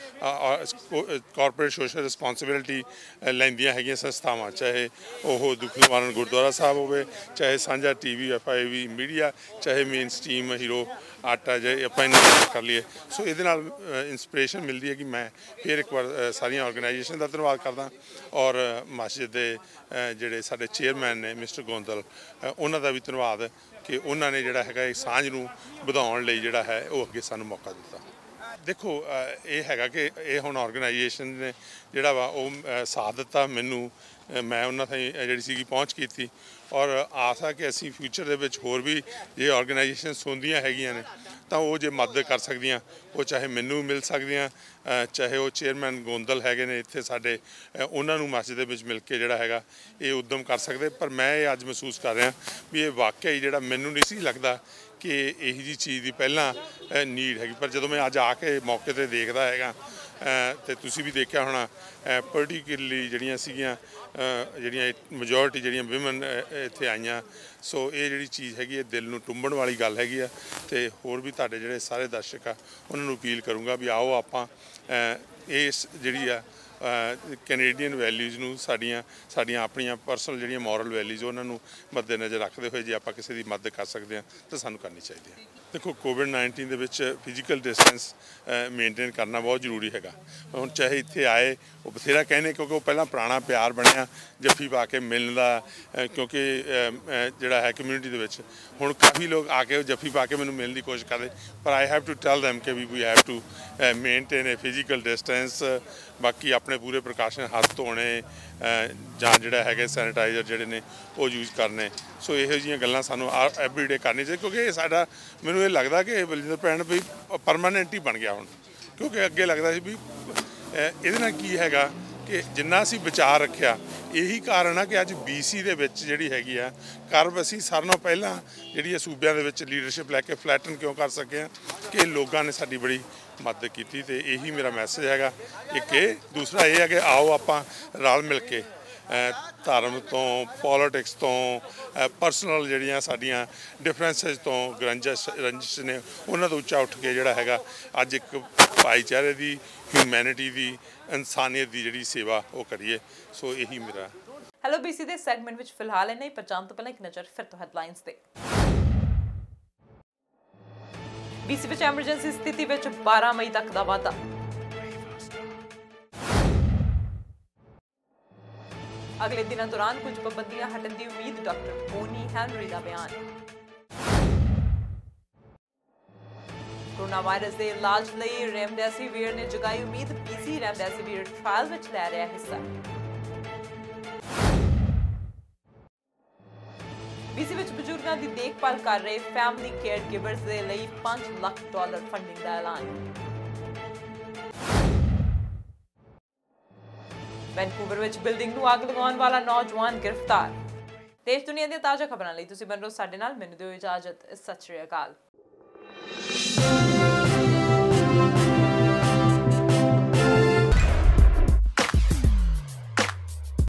ਕਾਰਪੋਰੇਟ ਸੋਸ਼ਲ ਰਿਸਪੌਂਸਿਬਿਲਿਟੀ ਲੈਂਦੀਆਂ ਹੈਗੀਆਂ ਸੰਸਥਾਵਾਂ ਚਾਹੇ ਉਹ ਦੁੱਖ ਨਿਵਾਰਨ ਗੁਰਦੁਆਰਾ ਸਾਹਿਬ ਹੋਵੇ ਚਾਹੇ ਸਾਂਝਾ TV FIV ਮੀਡੀਆ ਚਾਹੇ ਮੇਨ ਸਟ੍ਰੀਮ ਹੀਰੋ ਆਟਾ ਜੇ ਆਪਾਂ ਇਹਨਾਂ ਕਰ ਲਈਏ ਸੋ ਇਹਦੇ ਨਾਲ ਇੰਸਪੀਰੇਸ਼ਨ ਮਿਲਦੀ ਹੈ ਕਿ ਮੈਂ ਫਿਰ ਇੱਕ ਵਾਰ ਸਾਰੀਆਂ ਆਰਗੇਨਾਈਜੇਸ਼ਨ ਦਾ ਧੰਨਵਾਦ ਕਰਦਾ ਔਰ ਮਸਜਿਦ ਦੇ ਜਿਹੜੇ ਸਾਡੇ ਚੇਅਰਮੈਨ ਨੇ ਮਿਸਟਰ ਗੋਂਦਲ ਉਹਨਾਂ ਦਾ ਵੀ ਧੰਨਵਾਦ ਕਿ ਉਹਨਾਂ ਨੇ ਜਿਹੜਾ ਹੈਗਾ ਇਹ ਸਾਂਝ ਨੂੰ ਵਧਾਉਣ ਲਈ ਜਿਹੜਾ ਹੈ ਉਹ ਅੱਗੇ ਸਾਨੂੰ ਮੌਕਾ ਦਿੱਤਾ ਦੇਖੋ ਇਹ ਹੈਗਾ ਕਿ ਇਹ ਹੁਣ ਆਰਗੇਨਾਈਜੇਸ਼ਨ ਨੇ ਜਿਹੜਾ ਵਾ ਉਹ ਸਾਥ ਦਿੱਤਾ ਮੈਨੂੰ ਮੈਂ ਉਹਨਾਂ ਤਾਈਂ ਜਿਹੜੀ ਸੀਗੀ ਪਹੁੰਚ ਕੀਤੀ ਔਰ ਆਸ ਆ ਕਿ ਅਸੀਂ ਫਿਊਚਰ ਦੇ ਵਿੱਚ ਹੋਰ ਵੀ ਜੇ ਆਰਗੇਨਾਈਜੇਸ਼ਨ ਸੁਣਦੀਆਂ ਹੈਗੀਆਂ ਨੇ ਤਾਂ ਉਹ ਜੇ ਮਦਦ ਕਰ ਸਕਦੀਆਂ ਉਹ ਚਾਹੇ ਮੈਨੂੰ ਮਿਲ ਸਕਦੀਆਂ ਚਾਹੇ ਉਹ ਚੇਅਰਮੈਨ ਗੋਂਦਲ ਹੈਗੇ ਨੇ ਇੱਥੇ ਸਾਡੇ ਉਹਨਾਂ ਨੂੰ ਮਸਜਿਦ ਦੇ ਵਿੱਚ ਮਿਲ ਕੇ ਜਿਹੜਾ ਹੈਗਾ ਇਹ ਉਦਮ ਕਰ ਸਕਦੇ ਪਰ ਮੈਂ ਇਹ ਅੱਜ ਮਹਿਸੂਸ ਕਰ ਰਿਹਾ ਵੀ ਇਹ ਵਾਕਿਆ ਹੀ ਜਿਹੜਾ ਮੈਨੂੰ ਨਹੀਂ ਸੀ ਲੱਗਦਾ ਕਿ ਇਹੀ ਜਿਹੀ ਚੀਜ਼ ਦੀ ਪਹਿਲਾਂ ਨੀਡ ਹੈਗੀ ਪਰ ਜਦੋਂ ਮੈਂ ਅੱਜ ਆ ਕੇ ਮੌਕੇ 'ਤੇ ਦੇਖਦਾ ਹੈਗਾ ਤੇ ਤੁਸੀਂ ਵੀ ਦੇਖਿਆ ਹੋਣਾ ਪਰਟੀਕੂਲਰਲੀ ਜਿਹੜੀਆਂ ਸੀਗੀਆਂ ਜਿਹੜੀਆਂ ਮੈਜੋਰਿਟੀ ਜਿਹੜੀਆਂ ਵਿਮਨ ਇੱਥੇ ਆਈਆਂ ਸੋ ਇਹ ਜਿਹੜੀ ਚੀਜ਼ ਹੈਗੀ ਇਹ ਦਿਲ ਨੂੰ ਟੁੰਬਣ ਵਾਲੀ ਗੱਲ ਹੈਗੀ ਆ ਤੇ ਹੋਰ ਵੀ ਤੁਹਾਡੇ ਜਿਹੜੇ ਸਾਰੇ ਦਰਸ਼ਕ ਆ ਉਹਨਾਂ ਨੂੰ ਅਪੀਲ ਕਰੂੰਗਾ ਵੀ ਆਓ ਆਪਾਂ ਇਸ ਜਿਹੜੀ ਆ ਕੈਨੇਡੀਅਨ ਵੈਲਿਊਜ਼ ਨੂੰ ਸਾਡੀਆਂ ਆਪਣੀਆਂ ਪਰਸਨਲ ਜਿਹੜੀਆਂ ਮੋਰਲ ਵੈਲਿਊਜ਼ ਉਹਨਾਂ ਨੂੰ ਮੱਦੇ ਨਜ਼ਰ ਰੱਖਦੇ ਹੋਏ ਜੇ ਆਪਾਂ ਕਿਸੇ ਦੀ ਮਦਦ ਕਰ ਸਕਦੇ ਹਾਂ ਤਾਂ ਸਾਨੂੰ ਕਰਨੀ ਚਾਹੀਦੀ ਹੈ ਦੇਖੋ ਕੋਵਿਡ-19 ਦੇ ਵਿੱਚ ਫਿਜ਼ੀਕਲ ਡਿਸਟੈਂਸ ਮੇਨਟੇਨ ਕਰਨਾ ਬਹੁਤ ਜ਼ਰੂਰੀ ਹੈਗਾ ਹੁਣ ਚਾਹੇ ਇੱਥੇ ਆਏ ਉਹ ਬਥੇਰਾ ਕਹਿੰਦੇ ਕਿਉਂਕਿ ਉਹ ਪਹਿਲਾਂ ਪੁਰਾਣਾ ਪਿਆਰ ਬਣਿਆ ਜੱਫੀ ਪਾ ਕੇ ਮਿਲਣ ਦਾ ਕਿਉਂਕਿ ਜਿਹੜਾ ਹੈ ਕਮਿਊਨਿਟੀ ਦੇ ਵਿੱਚ ਹੁਣ ਕਾਫੀ ਲੋਕ ਆ ਕੇ ਜੱਫੀ ਪਾ ਕੇ ਮੈਨੂੰ ਮਿਲਣ ਦੀ ਕੋਸ਼ਿਸ਼ ਕਰਦੇ ਪਰ I have to tell them ਕਿ we have to maintain a physical distance ਬਾਕੀ ਆਪਣੇ ਪੂਰੇ ਪ੍ਰੀਕਾਸ਼ਨ ਹੱਥ ਧੋਣੇ ਜਾਂ ਜਿਹੜਾ ਹੈਗਾ ਸੈਨੀਟਾਈਜ਼ਰ ਜਿਹੜੇ ਨੇ ਉਹ ਯੂਜ਼ ਕਰਨੇ ਸੋ ਇਹੋ ਜਿਹੀਆਂ ਗੱਲਾਂ ਸਾਨੂੰ ਐਵਰੀਡੇ ਕਰਨੀ ਚਾਹੀਦੀ ਕਿਉਂਕਿ ਇਹ ਸਾਡਾ ਮੈਨੂੰ ਇਹ ਲੱਗਦਾ ਕਿ ਬਲਜਿੰਦਰ ਭੈਣ ਵੀ ਪਰਮਾਨੈਂਟ ਹੀ ਬਣ ਗਿਆ ਹੁਣ ਕਿਉਂਕਿ ਅੱਗੇ ਲੱਗਦਾ ਸੀ ਵੀ ਇਹਦੇ ਨਾਲ ਕੀ ਹੈਗਾ ਕਿ ਜਿੰਨਾ ਅਸੀਂ ਬਚਾਅ ਰੱਖਿਆ ਇਹੀ ਕਾਰਨ ਆ ਕਿ ਅੱਜ BC ਦੇ ਵਿੱਚ ਜਿਹੜੀ ਹੈਗੀ ਆ ਕਰਵ ਅਸੀਂ ਸਾਰਿਆਂ ਨਾਲੋਂ ਪਹਿਲਾਂ ਜਿਹੜੀ ਸੂਬਿਆਂ ਦੇ ਵਿੱਚ ਲੀਡਰਸ਼ਿਪ ਲੈ ਕੇ ਫਲੈਟਨ ਕਿਉਂ ਕਰ ਸਕੇ ਆ ਕਿ ਲੋਕਾਂ ਨੇ ਸਾਡੀ ਬੜੀ ਮਦਦ ਕੀਤੀ ਤੇ ਇਹੀ ਮੇਰਾ ਮੈਸੇਜ ਹੈਗਾ ਇੱਕ ਇਹ ਦੂਸਰਾ ਇਹ ਹੈ ਕਿ ਆਓ ਆਪਾਂ ਰਲ ਮਿਲ ਕੇ ਧਰਮ ਤੋਂ ਪੋਲੀਟਿਕਸ ਤੋਂ ਪਰਸਨਲ ਜਿਹੜੀਆਂ ਸਾਡੀਆਂ ਡਿਫਰੈਂਸਿਸ ਤੋਂ ਰੰਜਿਸ਼ ਨੇ ਉਹਨਾਂ ਤੋਂ ਉੱਚਾ ਉੱਠ ਕੇ ਜਿਹੜਾ ਹੈਗਾ ਅੱਜ ਇੱਕ ਭਾਈਚਾਰੇ ਦੀ ਹਿਊਮੈਨਿਟੀ ਦੀ ਇਨਸਾਨੀਅਤ ਦੀ ਜਿਹੜੀ ਸੇਵਾ ਉਹ ਕਰੀਏ ਸੋ ਇਹੀ ਮੇਰਾ ਹੈਲੋ BC ਦੇ ਸੈਗਮੈਂਟ ਵਿੱਚ ਫਿਲਹਾਲ ਇੰਨਾ ਹੀ ਪਰ ਜਾਣ ਤੋਂ ਪਹਿਲਾਂ ਇੱਕ ਨਜ਼ਰ ਫਿਰ ਤੋਂ ਹੈਡਲਾਈਨਸ ਤੇ BC ਵਿੱਚ ਐਮਰਜੈਂਸੀ ਸਥਿਤੀ ਵਿੱਚ 12 ਮਈ ਤੱਕ ਦਾ ਵਾਧਾ ਅਗਲੇ ਦਿਨਾਂ ਦੌਰਾਨ ਕੁਝ ਪਾਬੰਦੀਆਂ ਹਟਣ ਦੀ ਉਮੀਦ ਡਾਕਟਰ ਬੋਨੀ ਹੈਨਰੀ ਦਾ ਬਿਆਨ ਕੋਰੋਨਾ ਵਾਇਰਸ ਦੇ ਇਲਾਜ ਲਈ ਰੈਮਡੈਸਿਵਿਰ ਨੇ ਜਗਾਈ ਉਮੀਦ BC ਰੈਮਡੈਸਿਵਿਰ ਟ੍ਰਾਇਲ ਵਿੱਚ ਲੈ ਰਿਹਾ ਹਿੱਸਾ BC ਵਿੱਚ ਬਜ਼ੁਰਗਾਂ ਦੀ ਦੇਖਭਾਲ ਕਰ ਰਹੇ ਫੈਮਿਲੀ ਕੇਅਰ ਗਿਵਰਸ ਦੇ ਲਈ $5 ਲੱਖ ਫੰਡਿੰਗ ਦਾ ਐਲਾਨ ਵੈਨਕੂਵਰ ਵਿੱਚ ਬਿਲਡਿੰਗ ਨੂੰ ਅੱਗ ਲਗਾਉਣ ਵਾਲਾ ਨੌਜਵਾਨ ਗ੍ਰਿਫਤਾਰ ਦੇਸ਼ ਦੁਨੀਆ ਦੀਆਂ ਤਾਜ਼ਾ ਖਬਰਾਂ ਲਈ ਤੁਸੀਂ ਬਣੇ ਰਹੋ ਸਾਡੇ ਨਾਲ ਮੈਨੂੰ ਦਿਓ ਇਜਾਜ਼ਤ ਸਤਿ ਸ਼੍ਰੀ ਅਕਾਲ